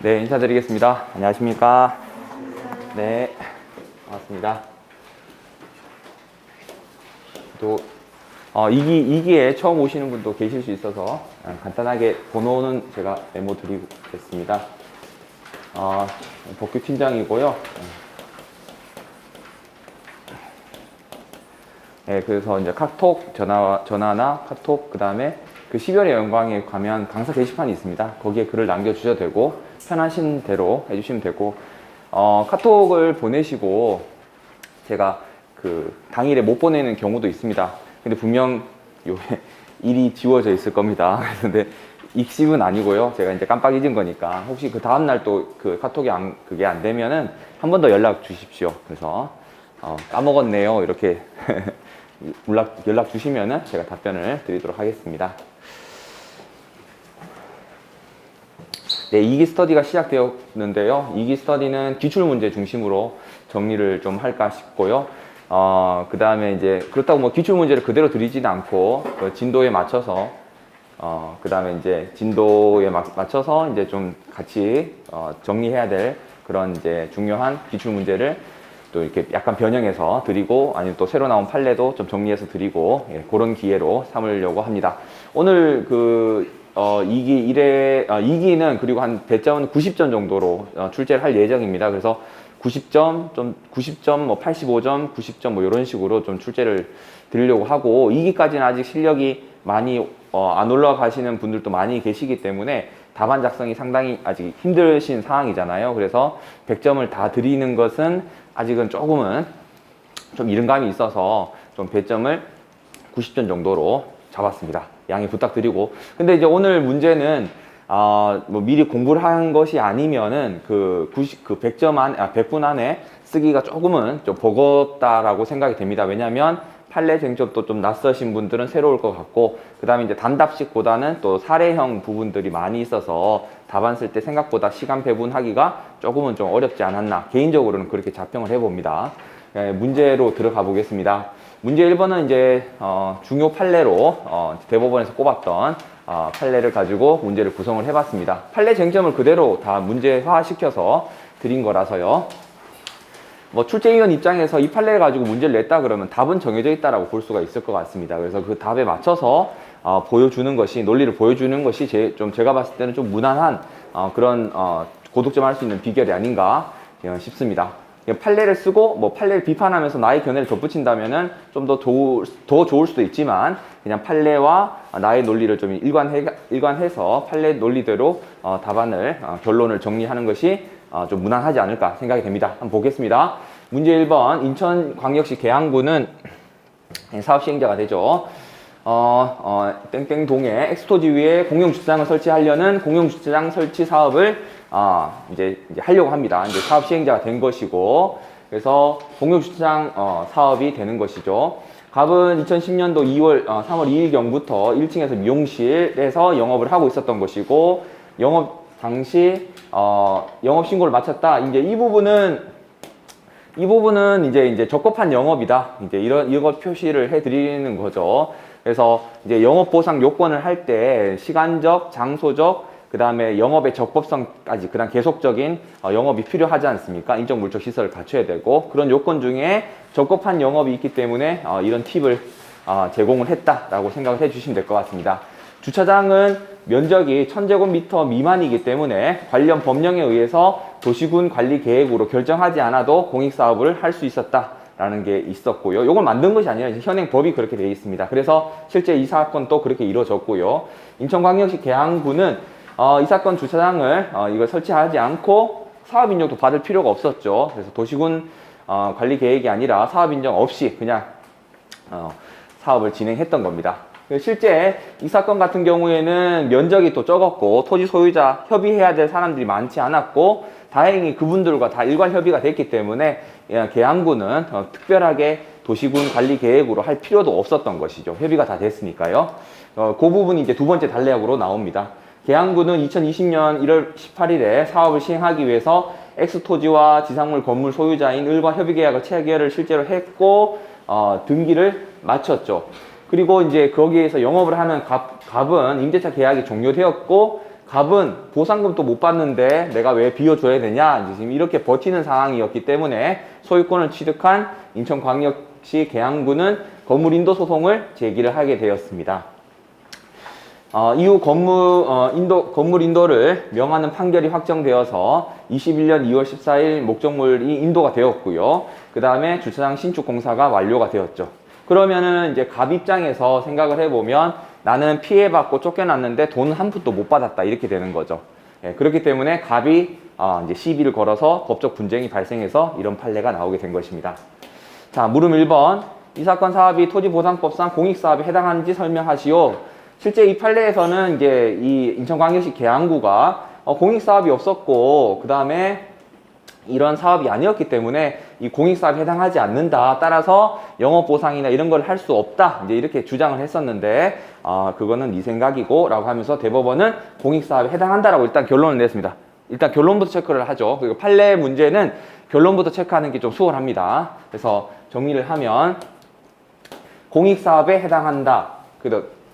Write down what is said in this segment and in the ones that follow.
네, 인사드리겠습니다. 안녕하십니까. 네, 반갑습니다. 또, 2기에 처음 오시는 분도 계실 수 있어서 간단하게 번호는 제가 메모 드리겠습니다. 복규 팀장이고요. 네, 그래서 이제 카톡, 전화나 카톡, 그 다음에 그 12월의 영광에 가면 강사 게시판이 있습니다. 거기에 글을 남겨주셔도 되고, 편하신 대로 해주시면 되고, 카톡을 보내시고, 제가 그 당일에 못 보내는 경우도 있습니다. 근데 분명 요 일이 지워져 있을 겁니다. 근데 익십은 아니고요. 제가 이제 깜빡 잊은 거니까, 혹시 그 다음날 또 그 카톡이 그게 안 되면은 한 번 더 연락 주십시오. 그래서, 까먹었네요. 이렇게 연락 주시면은 제가 답변을 드리도록 하겠습니다. 네, 2기 스터디가 시작되었는데요. 2기 스터디는 기출문제 중심으로 정리를 좀 할까 싶고요. 그 다음에 이제, 그렇다고 뭐 기출문제를 그대로 드리지는 않고, 그 진도에 맞춰서, 그 다음에 이제 진도에 맞춰서 이제 좀 같이, 정리해야 될 그런 이제 중요한 기출문제를 또 이렇게 약간 변형해서 드리고, 아니면 또 새로 나온 판례도 좀 정리해서 드리고, 예, 그런 기회로 삼으려고 합니다. 오늘 그, 2기는 그리고 한 배점은 90점 정도로 출제를 할 예정입니다. 그래서 90점, 뭐 85점, 90점 뭐 이런 식으로 좀 출제를 드리려고 하고, 2기까지는 아직 실력이 많이 안 올라가시는 분들도 많이 계시기 때문에 답안 작성이 상당히 아직 힘드신 상황이잖아요. 그래서 100점을 다 드리는 것은 아직은 조금은 좀 이른감이 있어서 좀 배점을 90점 정도로 잡았습니다. 양해 부탁드리고. 근데 이제 오늘 문제는 뭐 미리 공부를 한 것이 아니면은 그 100분 안에 쓰기가 조금은 좀 버겁다라고 생각이 됩니다. 왜냐면 판례 쟁점도 좀 낯서신 분들은 새로울 것 같고, 그 다음에 이제 단답식보다는 또 사례형 부분들이 많이 있어서 답안 쓸 때 생각보다 시간 배분하기가 조금은 좀 어렵지 않았나, 개인적으로는 그렇게 자평을 해봅니다. 문제로 들어가 보겠습니다. 문제 1번은 이제 중요 판례로 대법원에서 꼽았던 판례를 가지고 문제를 구성을 해봤습니다. 판례 쟁점을 그대로 다 문제화 시켜서 드린 거라서요. 뭐 출제위원 입장에서 이 판례를 가지고 문제를 냈다 그러면 답은 정해져 있다라고 볼 수가 있을 것 같습니다. 그래서 그 답에 맞춰서 보여주는 것이, 논리를 보여주는 것이 제가 봤을 때는 좀 무난한 그런 고득점 할 수 있는 비결이 아닌가 싶습니다. 판례를 쓰고 뭐 판례를 비판하면서 나의 견해를 덧붙인다면은 좀 더 좋을 수도 있지만, 그냥 판례와 나의 논리를 좀 일관해서 판례 논리대로 답안을 결론을 정리하는 것이 좀 무난하지 않을까 생각이 됩니다. 한번 보겠습니다. 문제 1번, 인천광역시 계양구는 사업 시행자가 되죠. 땡땡동에 엑스토지 위에 공용주차장을 설치하려는 공용주차장 설치 사업을 이제 하려고 합니다. 이제 사업 시행자가 된 것이고, 그래서 공용주차장 사업이 되는 것이죠. 갑은 2010년도 3월 2일경부터 1층에서 미용실에서 영업을 하고 있었던 것이고, 영업 당시 영업 신고를 마쳤다. 이제 이 부분은 이제 적법한 영업이다. 이제 이것 표시를 해드리는 거죠. 그래서 이제 영업 보상 요건을 할 때 시간적, 장소적, 그 다음에 영업의 적법성까지, 그 다음 계속적인 영업이 필요하지 않습니까? 인적 물적 시설을 갖춰야 되고, 그런 요건 중에 적법한 영업이 있기 때문에 이런 팁을 제공을 했다라고 생각을 해주시면 될 것 같습니다. 주차장은 면적이 1000제곱미터 미만이기 때문에 관련 법령에 의해서 도시군 관리 계획으로 결정하지 않아도 공익사업을 할 수 있었다라는 게 있었고요. 이걸 만든 것이 아니라 현행 법이 그렇게 되어 있습니다. 그래서 실제 이 사건도 그렇게 이루어졌고요. 인천광역시 계양구는 이 사건 주차장을 이걸 설치하지 않고 사업 인정도 받을 필요가 없었죠. 그래서 도시군 관리 계획이 아니라 사업 인정 없이 그냥 사업을 진행했던 겁니다. 실제 이 사건 같은 경우에는 면적이 또 적었고, 토지 소유자 협의해야 될 사람들이 많지 않았고, 다행히 그분들과 다 일괄 협의가 됐기 때문에 계양구는 특별하게 도시군 관리 계획으로 할 필요도 없었던 것이죠. 협의가 다 됐으니까요. 그 부분이 이제 두 번째 단례학으로 나옵니다. 계양구는 2020년 1월 18일에 사업을 시행하기 위해서 엑스토지와 지상물 건물 소유자인 을과 협의계약을 체결을 실제로 했고, 등기를 마쳤죠. 그리고 이제 거기에서 영업을 하는 갑은 임대차 계약이 종료되었고, 갑은 보상금도 못 받는데 내가 왜 비워줘야 되냐, 지금 이렇게 버티는 상황이었기 때문에 소유권을 취득한 인천광역시 계양구는 건물인도 소송을 제기를 하게 되었습니다. 이후 건물 인도를 명하는 판결이 확정되어서 21년 2월 14일 목적물이 인도가 되었고요. 그 다음에 주차장 신축 공사가 완료가 되었죠. 그러면은 이제 갑 입장에서 생각을 해보면 나는 피해받고 쫓겨났는데 돈 한 푼도 못 받았다, 이렇게 되는 거죠. 예, 그렇기 때문에 갑이 이제 시비를 걸어서 법적 분쟁이 발생해서 이런 판례가 나오게 된 것입니다. 자, 물음 1번. 이 사건 사업이 토지보상법상 공익사업에 해당하는지 설명하시오. 실제 이 판례에서는 이제 이 인천광역시 계양구가 공익사업이 없었고, 그 다음에 이런 사업이 아니었기 때문에 이 공익사업에 해당하지 않는다. 따라서 영업보상이나 이런 걸 할 수 없다. 이제 이렇게 주장을 했었는데, 그거는 네 생각이고, 라고 하면서 대법원은 공익사업에 해당한다라고 일단 결론을 냈습니다. 일단 결론부터 체크를 하죠. 그리고 판례 문제는 결론부터 체크하는 게 좀 수월합니다. 그래서 정리를 하면, 공익사업에 해당한다.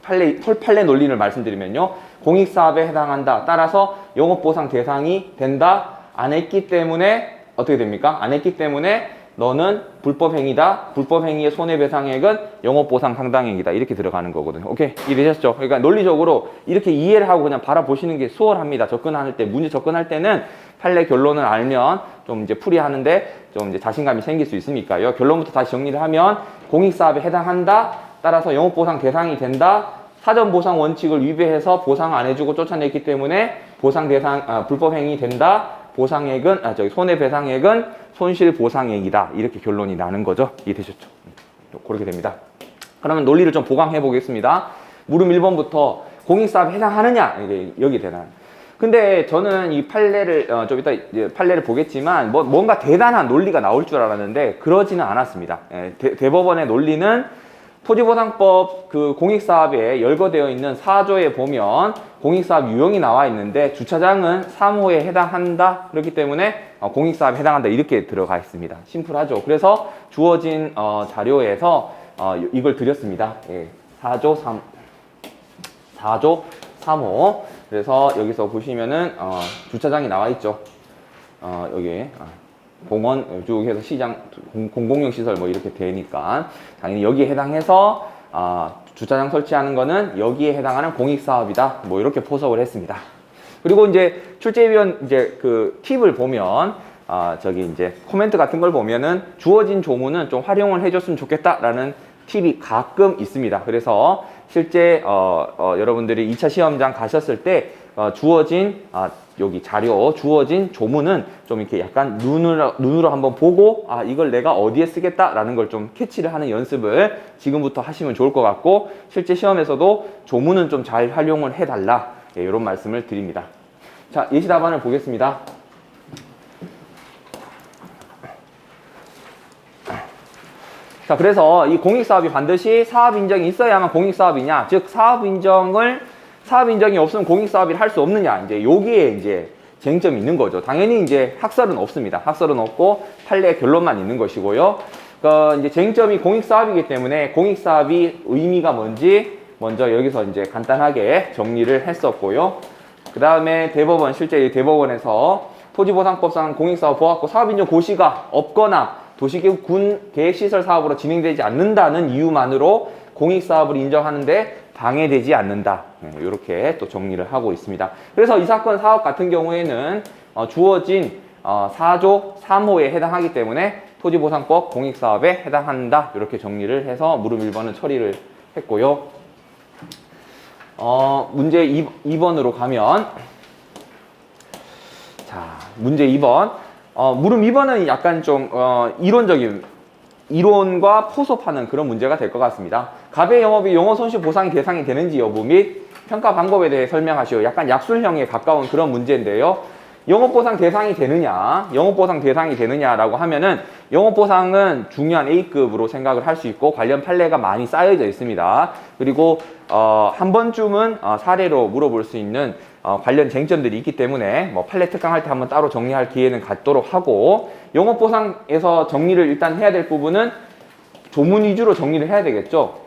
판례 논리를 말씀드리면요. 공익사업에 해당한다. 따라서 영업보상 대상이 된다. 안 했기 때문에 어떻게 됩니까? 안 했기 때문에 너는 불법행위다. 불법행위의 손해배상액은 영업보상 상당액이다. 이렇게 들어가는 거거든요. 오케이? 이해되셨죠? 그러니까 논리적으로 이렇게 이해를 하고 그냥 바라보시는 게 수월합니다. 접근할 때, 문제 접근할 때는 판례 결론을 알면 좀 이제 풀이하는데 좀 이제 자신감이 생길 수 있으니까요. 결론부터 다시 정리를 하면 공익사업에 해당한다. 따라서 영업보상 대상이 된다. 사전보상 원칙을 위배해서 보상 안 해주고 쫓아냈기 때문에 보상 대상, 불법행위 된다. 보상액은, 손해배상액은 손실보상액이다. 이렇게 결론이 나는 거죠. 이해되셨죠? 그렇게 됩니다. 그러면 논리를 좀 보강해 보겠습니다. 물음 1번부터 공익사업에 해당하느냐? 이게 여기 되나요? 근데 저는 이 판례를, 좀 이따 이제 판례를 보겠지만, 뭔가 대단한 논리가 나올 줄 알았는데, 그러지는 않았습니다. 대법원의 논리는 토지보상법 그 공익사업에 열거되어 있는 4조에 보면 공익사업 유형이 나와 있는데 주차장은 3호에 해당한다. 그렇기 때문에 공익사업에 해당한다. 이렇게 들어가 있습니다. 심플하죠. 그래서 주어진 자료에서 이걸 드렸습니다. 예, 4조 3호. 그래서 여기서 보시면은 주차장이 나와 있죠. 여기 공원 쭉 해서 시장, 공공용 시설 뭐 이렇게 되니까 당연히 여기에 해당해서 주차장 설치하는 거는 여기에 해당하는 공익사업이다. 뭐 이렇게 포석을 했습니다. 그리고 이제 출제위원 이제 그 팁을 보면 저기 이제 코멘트 같은 걸 보면은 주어진 조문은 좀 활용을 해줬으면 좋겠다라는 팁이 가끔 있습니다. 그래서 실제 여러분들이 2차 시험장 가셨을 때 주어진 여기 자료 주어진 조문은 좀 이렇게 약간 눈으로 한번 보고 이걸 내가 어디에 쓰겠다라는 걸 좀 캐치를 하는 연습을 지금부터 하시면 좋을 것 같고, 실제 시험에서도 조문은 좀 잘 활용을 해달라, 예, 이런 말씀을 드립니다. 자, 예시 답안을 보겠습니다. 자, 그래서 이 공익사업이 반드시 사업인정이 있어야만 공익사업이냐, 즉 사업인정이 없으면 공익사업을 할 수 없느냐, 이제 여기에 이제 쟁점이 있는 거죠. 당연히 이제 학설은 없습니다. 학설은 없고 판례 결론만 있는 것이고요. 이제 쟁점이 공익사업이기 때문에 공익사업이 의미가 뭔지 먼저 여기서 이제 간단하게 정리를 했었고요. 그 다음에 실제 대법원에서 토지보상법상 공익사업 보았고 사업인정 고시가 없거나 도시계획 군 계획시설 사업으로 진행되지 않는다는 이유만으로 공익사업을 인정하는데 방해되지 않는다. 이렇게 또 정리를 하고 있습니다. 그래서 이 사건 사업 같은 경우에는 주어진 4조 3호에 해당하기 때문에 토지보상법 공익사업에 해당한다. 이렇게 정리를 해서 물음 1번은 처리를 했고요. 문제 2번으로 가면, 자, 문제 2번. 물음 2번은 약간 좀 이론과 포섭하는 그런 문제가 될 것 같습니다. 갑의 영업이 영업손실 보상이 대상이 되는지 여부 및 평가 방법에 대해 설명하시오. 약간 약술형에 가까운 그런 문제인데요. 영업보상 대상이 되느냐라고 하면은 영업보상은 중요한 A급으로 생각을 할 수 있고 관련 판례가 많이 쌓여져 있습니다. 그리고 한 번쯤은 사례로 물어볼 수 있는 관련 쟁점들이 있기 때문에 뭐 판례 특강할 때 한번 따로 정리할 기회는 갖도록 하고, 영업보상에서 정리를 일단 해야 될 부분은 조문 위주로 정리를 해야 되겠죠.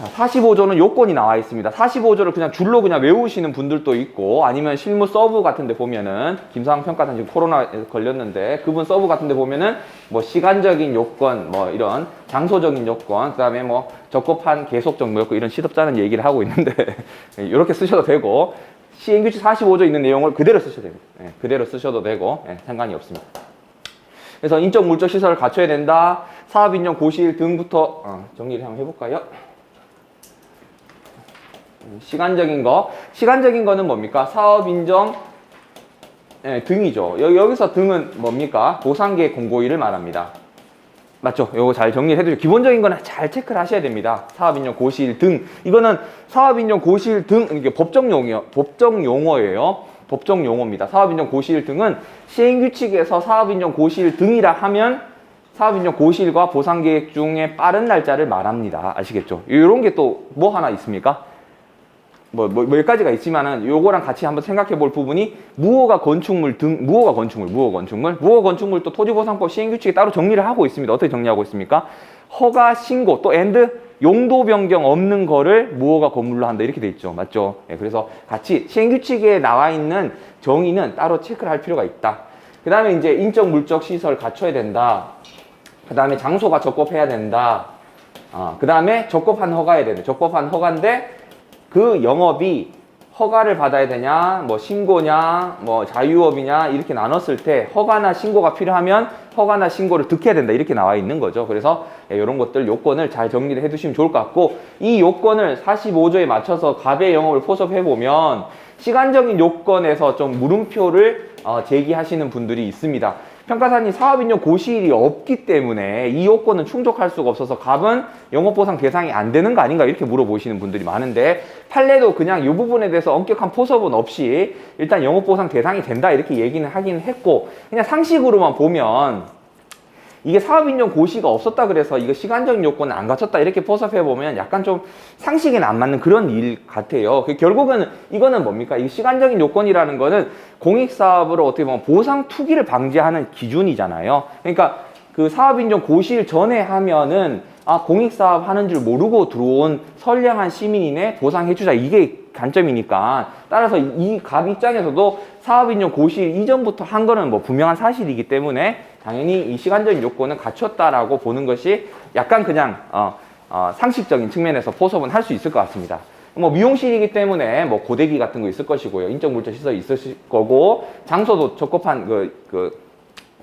45조는 요건이 나와 있습니다. 45조를 그냥 줄로 그냥 외우시는 분들도 있고, 아니면 실무 서브 같은 데 보면은, 김상황 평가단 지금 코로나 걸렸는데, 그분 서브 같은 데 보면은, 뭐, 시간적인 요건, 뭐, 이런 장소적인 요건, 그 다음에 뭐, 적법한 계속적 요건, 이런 시덥잖은 얘기를 하고 있는데, 이렇게 쓰셔도 되고, 시행규칙 45조 있는 내용을 그대로 쓰셔도 됩니다. 그대로 쓰셔도 되고, 상관이 없습니다. 그래서 인적 물적 시설을 갖춰야 된다. 사업 인정 고시일 등부터 정리를 한번 해볼까요? 시간적인 거는 뭡니까? 사업 인정 등이죠. 여기서 등은 뭡니까? 보상계획 공고일을 말합니다. 맞죠? 요거 잘 정리를 해두죠. 기본적인 거는 잘 체크를 하셔야 됩니다. 사업 인정 고시일 등. 이거는 사업 인정 고시일 등, 이게 법정 용어예요. 법정 용어입니다. 사업 인정 고시일 등은 시행규칙에서 사업 인정 고시일 등이라 하면 사업 인정 고시일과 보상 계획 중에 빠른 날짜를 말합니다. 아시겠죠? 이런 게 또 뭐 하나 있습니까? 몇 가지가 있지만은 요거랑 같이 한번 생각해 볼 부분이 무허가 건축물 등, 무허 건축물 또 토지보상법 시행규칙에 따로 정리를 하고 있습니다. 어떻게 정리하고 있습니까? 허가 신고 또 용도 변경 없는 거를 무허가 건물로 한다 이렇게 돼 있죠. 맞죠? 그래서 같이 시행규칙에 나와 있는 정의는 따로 체크를 할 필요가 있다. 그 다음에 이제 인적 물적 시설 갖춰야 된다. 그 다음에 장소가 적법해야 된다. 그 다음에 적법한 허가해야 된다. 적법한 허가인데 그 영업이 허가를 받아야 되냐, 뭐 신고냐, 뭐 자유업이냐 이렇게 나눴을 때 허가나 신고가 필요하면 허가나 신고를 득해야 된다 이렇게 나와 있는 거죠. 그래서 이런 것들 요건을 잘 정리를 해두시면 좋을 것 같고, 이 요건을 45조에 맞춰서 갑의 영업을 포섭해 보면 시간적인 요건에서 좀 물음표를 제기하시는 분들이 있습니다. 평가사님 사업인정 고시일이 없기 때문에 이 요건은 충족할 수가 없어서 갑은 영업보상 대상이 안 되는 거 아닌가 이렇게 물어보시는 분들이 많은데, 판례도 그냥 이 부분에 대해서 엄격한 포섭은 없이 일단 영업보상 대상이 된다 이렇게 얘기는 하긴 했고, 그냥 상식으로만 보면 이게 사업인정 고시가 없었다 그래서 이거 시간적인 요건을 안 갖췄다 이렇게 포섭해보면 약간 좀 상식에는 안 맞는 그런 일 같아요. 결국은 이거는 뭡니까? 이 시간적인 요건이라는 거는 공익사업으로 어떻게 보면 보상 투기를 방지하는 기준이잖아요. 그러니까 그 사업인정 고시일 전에 하면은 공익사업 하는 줄 모르고 들어온 선량한 시민이네 보상해주자 이게 관점이니까, 따라서 이 갑 입장에서도 사업인정 고시일 이전부터 한 거는 뭐 분명한 사실이기 때문에 당연히 이 시간적인 요건은 갖췄다라고 보는 것이 약간 그냥 상식적인 측면에서 포섭은 할 수 있을 것 같습니다. 뭐 미용실이기 때문에 뭐 고데기 같은 거 있을 것이고요. 인적 물적 시설이 있을 거고, 장소도 적법한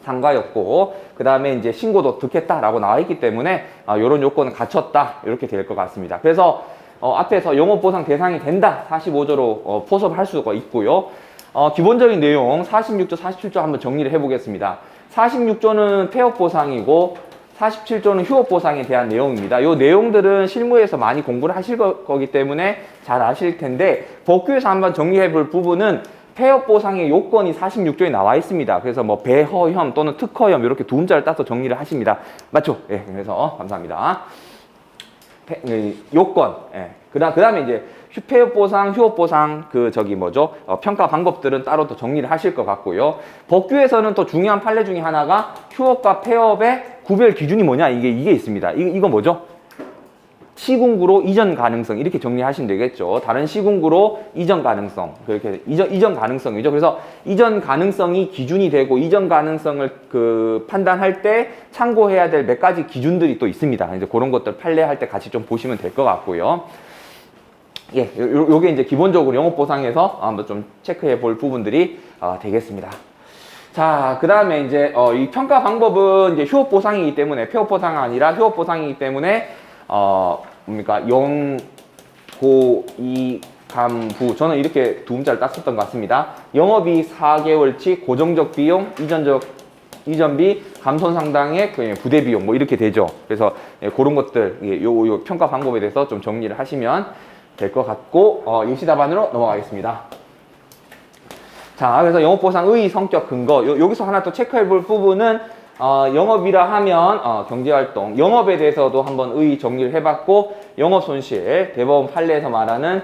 상가였고, 그 다음에 이제 신고도 득했다라고 나와 있기 때문에 이런 요건은 갖췄다 이렇게 될 것 같습니다. 그래서 앞에서 영업보상 대상이 된다 45조로 포섭할 수가 있고요. 기본적인 내용 46조 47조 한번 정리를 해보겠습니다. 46조는 폐업보상이고 47조는 휴업보상에 대한 내용입니다. 이 내용들은 실무에서 많이 공부를 하실 거기 때문에 잘 아실 텐데, 법규에서 한번 정리해 볼 부분은 폐업보상의 요건이 46조에 나와 있습니다. 그래서 뭐 배허염 또는 특허염 이렇게 두 문자를 따서 정리를 하십니다. 맞죠? 예, 그래서 감사합니다. 요건. 예. 그 다음에 이제 폐업보상, 휴업보상, 평가 방법들은 따로 또 정리를 하실 것 같고요. 법규에서는 또 중요한 판례 중에 하나가 휴업과 폐업의 구별 기준이 뭐냐, 이게 있습니다. 이거 뭐죠? 시군구로 이전 가능성 이렇게 정리하시면 되겠죠. 다른 시군구로 이전 가능성, 그렇게 이전 가능성이죠. 그래서 이전 가능성이 기준이 되고 이전 가능성을 판단할 때 참고해야 될 몇 가지 기준들이 또 있습니다. 이제 그런 것들 판례할 때 같이 좀 보시면 될 것 같고요. 예, 요게 이제 기본적으로 영업보상에서 한번 좀 체크해 볼 부분들이 되겠습니다. 자, 그 다음에 이제 이 평가 방법은 이제 휴업보상이기 때문에, 폐업보상이 아니라 휴업보상이기 때문에 영, 고, 이, 감, 부. 저는 이렇게 두 문자를 딱 썼던 것 같습니다. 영업이 4개월치 고정적 비용, 이전비, 감손상당의 부대 비용, 뭐 이렇게 되죠. 그래서 그런 것들, 요 평가 방법에 대해서 좀 정리를 하시면 될 것 같고, 예시 답안으로 넘어가겠습니다. 자, 그래서 영업보상 의 성격 근거. 여기서 하나 또 체크해 볼 부분은 영업이라 하면 경제활동, 영업에 대해서도 한번 의 정리를 해봤고, 영업손실, 대법원 판례에서 말하는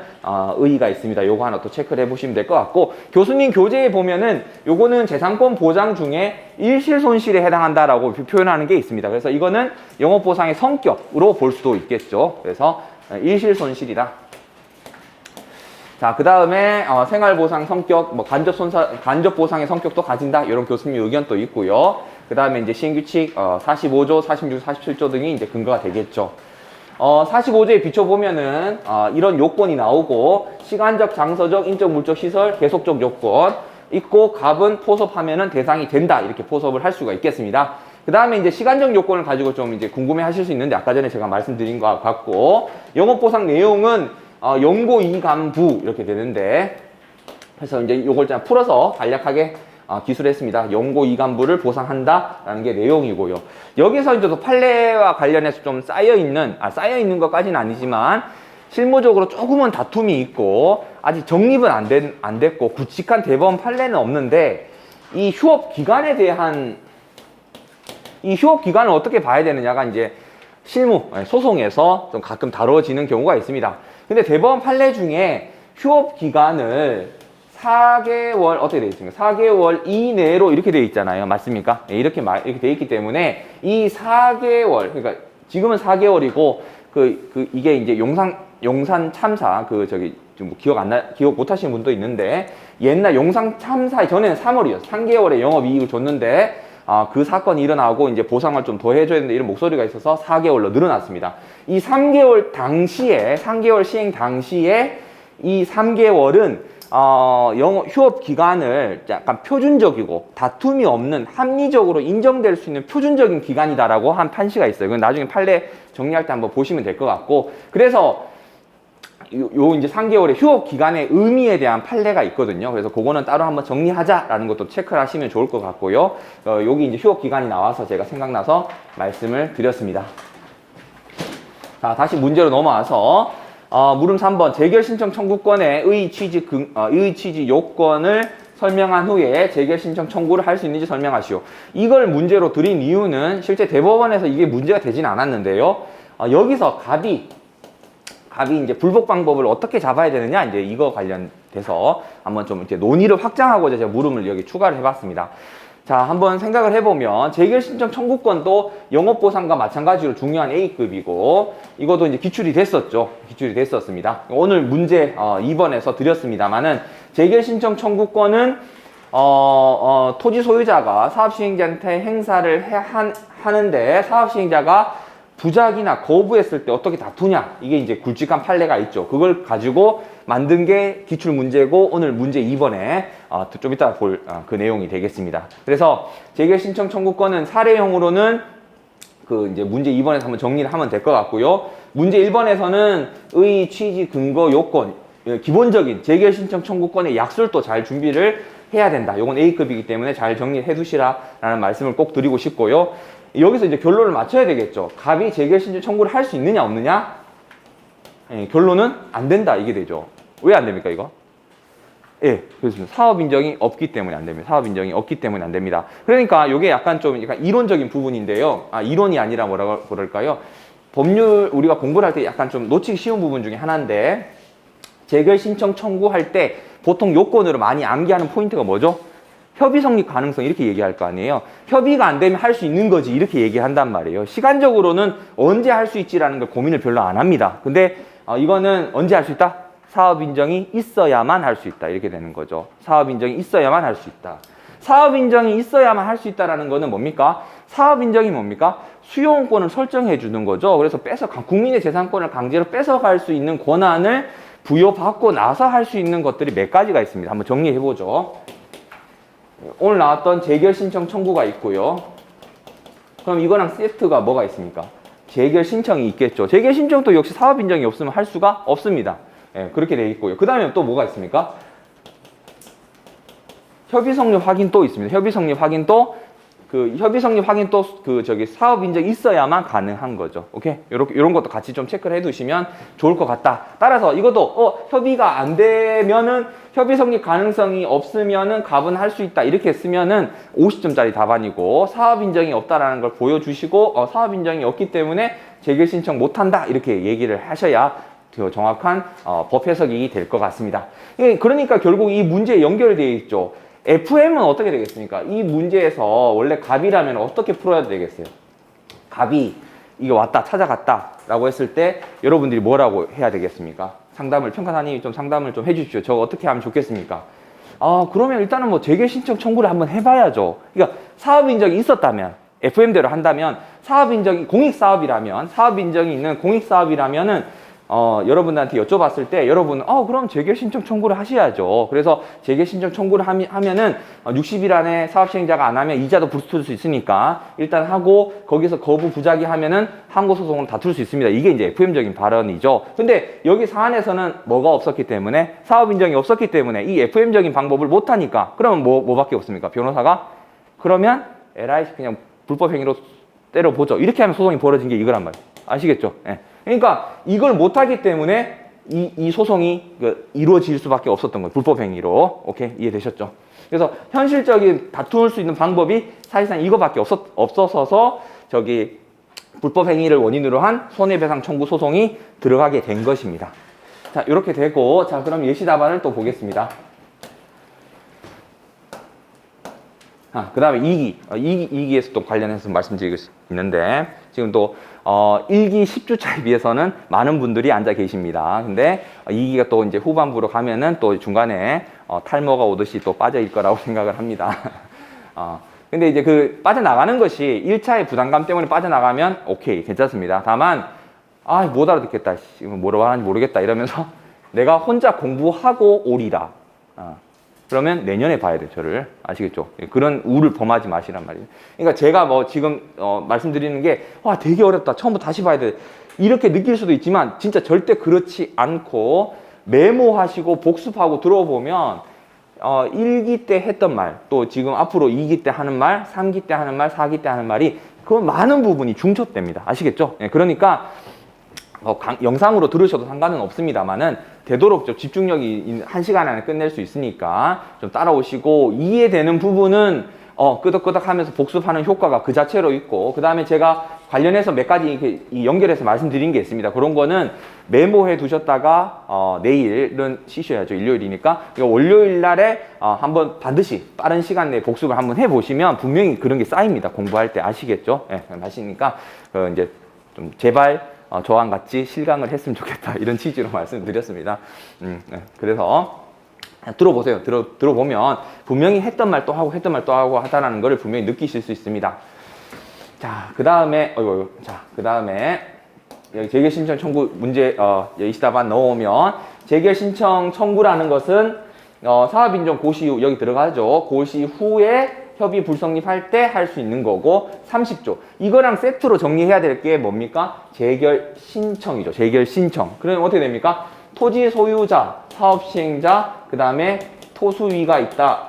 의의가 있습니다. 요거 하나 또 체크를 해보시면 될 것 같고, 교수님 교재에 보면은 요거는 재산권 보장 중에 일실손실에 해당한다라고 표현하는 게 있습니다. 그래서 이거는 영업보상의 성격으로 볼 수도 있겠죠. 그래서 일실 손실이다. 자, 그 다음에 생활보상 성격, 뭐 간접 보상의 성격도 가진다. 이런 교수님 의견도 있고요. 그 다음에 이제 시행규칙 45조, 46조, 47조 등이 이제 근거가 되겠죠. 45조에 비춰보면은 이런 요건이 나오고 시간적, 장소적, 인적, 물적, 시설, 계속적 요건 있고 갑은 포섭하면은 대상이 된다. 이렇게 포섭을 할 수가 있겠습니다. 그 다음에 이제 시간적 요건을 가지고 좀 이제 궁금해 하실 수 있는데 아까 전에 제가 말씀드린 것 같고 영업보상 내용은 연고 이간부 이렇게 되는데 그래서 이제 요걸 좀 풀어서 간략하게 기술했습니다. 연고 이간부를 보상한다라는 게 내용이고요. 여기서 이제 또 판례와 관련해서 좀 쌓여있는 것까지는 아니지만 실무적으로 조금은 다툼이 있고 아직 정립은 안 됐고 굵직한 대법원 판례는 없는데 이 휴업 기간에 대한 이 휴업 기간을 어떻게 봐야 되느냐가 이제 실무 소송에서 좀 가끔 다뤄지는 경우가 있습니다. 근데 대법원 판례 중에 휴업 기간을 4개월 어떻게 되어 있습니까? 4개월 이내로 이렇게 되어 있잖아요. 맞습니까? 네, 이렇게 되어 있기 때문에 이 4개월 그러니까 지금은 4개월이고 이게 이제 용산 참사 좀 기억 못 하시는 분도 있는데 옛날 용산 참사 전에는 3월이었어요. 3개월의 영업 이익을 줬는데 그 사건이 일어나고 이제 보상을 좀 더 해줘야 되는데 이런 목소리가 있어서 4개월로 늘어났습니다. 이 3개월 시행 당시에 이 3개월은 휴업 기간을 약간 표준적이고 다툼이 없는 합리적으로 인정될 수 있는 표준적인 기간이다라고 한 판시가 있어요. 그건 나중에 판례 정리할 때 한번 보시면 될 것 같고 그래서 이제 3개월의 휴업 기간의 의미에 대한 판례가 있거든요. 그래서 그거는 따로 한번 정리하자라는 것도 체크를 하시면 좋을 것 같고요. 여기 이제 휴업 기간이 나와서 제가 생각나서 말씀을 드렸습니다. 자, 다시 문제로 넘어와서 물음 3번 재결 신청 청구권의 의 취지 요건을 설명한 후에 재결 신청 청구를 할 수 있는지 설명하시오. 이걸 문제로 드린 이유는 실제 대법원에서 이게 문제가 되진 않았는데요. 여기서 갑이 이제 불복 방법을 어떻게 잡아야 되느냐 이제 이거 관련돼서 한번 좀 이렇게 논의를 확장하고자 제가 물음을 여기 추가를 해봤습니다. 자, 한번 생각을 해보면 재결 신청 청구권도 영업보상과 마찬가지로 중요한 A급이고 이것도 이제 기출이 됐었습니다. 오늘 문제 2번에서 드렸습니다만은 재결 신청 청구권은 토지 소유자가 사업시행자한테 행사를 하는데 사업시행자가 부작이나 거부했을 때 어떻게 다투냐 이게 이제 굵직한 판례가 있죠. 그걸 가지고 만든 게 기출 문제고 오늘 문제 2번에 좀 이따 볼 그 내용이 되겠습니다. 그래서 재결 신청 청구권은 사례형으로는 이제 문제 2번에서 한번 정리를 하면 될 것 같고요. 문제 1번에서는 의, 취지, 근거, 요건 기본적인 재결 신청 청구권의 약술도 잘 준비를 해야 된다. 요건 A급이기 때문에 잘 정리해 두시라라는 말씀을 꼭 드리고 싶고요. 여기서 이제 결론을 맞춰야 되겠죠. 갑이 재결 신청 청구를 할 수 있느냐 없느냐? 결론은 안 된다 이게 되죠. 왜 안 됩니까 이거? 그렇습니다. 사업 인정이 없기 때문에 안 됩니다. 사업 인정이 없기 때문에 안 됩니다. 그러니까 이게 약간 이론적인 부분인데요. 이론이 아니라 뭐라고 그럴까요? 법률 우리가 공부를 할 때 약간 좀 놓치기 쉬운 부분 중에 하나인데 재결 신청 청구할 때 보통 요건으로 많이 암기하는 포인트가 뭐죠? 협의 성립 가능성 이렇게 얘기할 거 아니에요. 협의가 안 되면 할 수 있는 거지 이렇게 얘기한단 말이에요. 시간적으로는 언제 할 수 있지라는 걸 고민을 별로 안 합니다. 근데 이거는 언제 할 수 있다? 사업 인정이 있어야만 할 수 있다 이렇게 되는 거죠. 사업 인정이 있어야만 할 수 있다. 사업 인정이 있어야만 할 수 있다라는 거는 뭡니까? 사업 인정이 뭡니까? 수용권을 설정해 주는 거죠. 그래서 국민의 재산권을 강제로 뺏어갈 수 있는 권한을 부여받고 나서 할 수 있는 것들이 몇 가지가 있습니다. 한번 정리해 보죠. 오늘 나왔던 재결 신청 청구가 있고요. 그럼 이거랑 세트가 뭐가 있습니까? 재결 신청이 있겠죠. 재결 신청도 역시 사업 인정이 없으면 할 수가 없습니다. 그렇게 되어 있고요. 그 다음에 또 뭐가 있습니까? 협의 성립 확인도 있습니다. 협의 성립 확인도 사업 인정이 있어야만 가능한 거죠. 오케이? 요런 것도 같이 좀 체크를 해 두시면 좋을 것 같다. 따라서 이것도, 협의가 안 되면은, 협의 성립 가능성이 없으면은 갑은 할 수 있다. 이렇게 쓰면은 50점짜리 답안이고, 사업 인정이 없다라는 걸 보여주시고, 사업 인정이 없기 때문에 재결 신청 못 한다. 이렇게 얘기를 하셔야 정확한 법 해석이 될 것 같습니다. 그러니까 결국 이 문제에 연결되어 있죠. FM은 어떻게 되겠습니까? 이 문제에서 원래 갑이라면 어떻게 풀어야 되겠어요? 갑이 이게 왔다, 찾아갔다 라고 했을 때 여러분들이 뭐라고 해야 되겠습니까? 평가사님이 좀 상담을 좀 해주십시오. 저거 어떻게 하면 좋겠습니까? 그러면 일단은 뭐 재결 신청 청구를 한번 해봐야죠. 그러니까 사업 인정이 있었다면, FM대로 한다면, 사업 인정이 사업 인정이 있는 공익 사업이라면은 여러분들한테 여쭤봤을 때 여러분은 그럼 재결 신청 청구를 하셔야죠. 그래서 재결 신청 청구를 하면은 60일 안에 사업 시행자가 안 하면 이자도 불투를 수 있으니까 일단 하고 거기서 거부 부작위 하면은 항고 소송을 다툴 수 있습니다. 이게 이제 FM적인 발언이죠. 근데 여기 사안에서는 뭐가 없었기 때문에 사업 인정이 없었기 때문에 이 FM적인 방법을 못 하니까 그러면 뭐밖에 없습니까? 변호사가 그러면 LIC 그냥 불법 행위로 때려보죠. 이렇게 하면 소송이 벌어진 게 이거란 말이에요. 아시겠죠? 예. 그러니까 이걸 못하기 때문에 이 소송이 이루어질 수밖에 없었던 거예요. 불법 행위로. 오케이? 이해되셨죠? 그래서 현실적인 다툴 수 있는 방법이 사실상 이거밖에 없어서 불법 행위를 원인으로 한 손해배상 청구 소송이 들어가게 된 것입니다. 자, 이렇게 되고, 자, 그럼 예시 답안을 또 보겠습니다. 그 다음에 2기에서 또 관련해서 말씀드리고 있는데, 지금 또, 1기 10주차에 비해서는 많은 분들이 앉아 계십니다. 근데 2기가 또 이제 후반부로 가면은 또 중간에 탈모가 오듯이 또 빠져일 거라고 생각을 합니다. 근데 이제 빠져나가는 것이 1차의 부담감 때문에 빠져나가면 오케이, 괜찮습니다. 다만, 못 알아듣겠다. 뭐라고 하는지 모르겠다. 이러면서 내가 혼자 공부하고 오리라. 그러면 내년에 봐야 돼, 저를. 아시겠죠? 그런 우를 범하지 마시란 말이에요. 그러니까 제가 지금, 말씀드리는 게, 되게 어렵다. 처음부터 다시 봐야 돼. 이렇게 느낄 수도 있지만, 진짜 절대 그렇지 않고, 메모하시고, 복습하고 들어보면, 1기 때 했던 말, 또 지금 앞으로 2기 때 하는 말, 3기 때 하는 말, 4기 때 하는 말이, 그 많은 부분이 중첩됩니다. 아시겠죠? 그러니까, 영상으로 들으셔도 상관은 없습니다만은 되도록 좀 집중력이 1시간 안에 끝낼 수 있으니까 좀 따라오시고 이해되는 부분은 끄덕끄덕 하면서 복습하는 효과가 그 자체로 있고 그 다음에 제가 관련해서 몇 가지 이렇게 연결해서 말씀드린 게 있습니다. 그런 거는 메모해 두셨다가 내일은 쉬셔야죠. 일요일이니까 월요일 날에 한번 반드시 빠른 시간 내에 복습을 한번 해보시면 분명히 그런 게 쌓입니다. 공부할 때 아시겠죠? 예, 아시니까 이제 좀 제발 저랑 같이 실강을 했으면 좋겠다 이런 취지로 말씀드렸습니다. 그래서 들어보세요. 들어보면 분명히 했던 말 또 하고 했던 말 또 하고 하다라는 걸 분명히 느끼실 수 있습니다. 자, 그 다음에 여기 재결 신청 청구 문제 예시 답안 넣으면 재결 신청 청구라는 것은 사업 인정 고시 후 여기 들어가죠. 고시 후에 협의 불성립할 때 할 수 있는 거고 30조 이거랑 세트로 정리해야 될 게 뭡니까? 재결 신청이죠. 재결 신청. 그러면 어떻게 됩니까? 토지 소유자, 사업 시행자, 그 다음에 토수위가 있다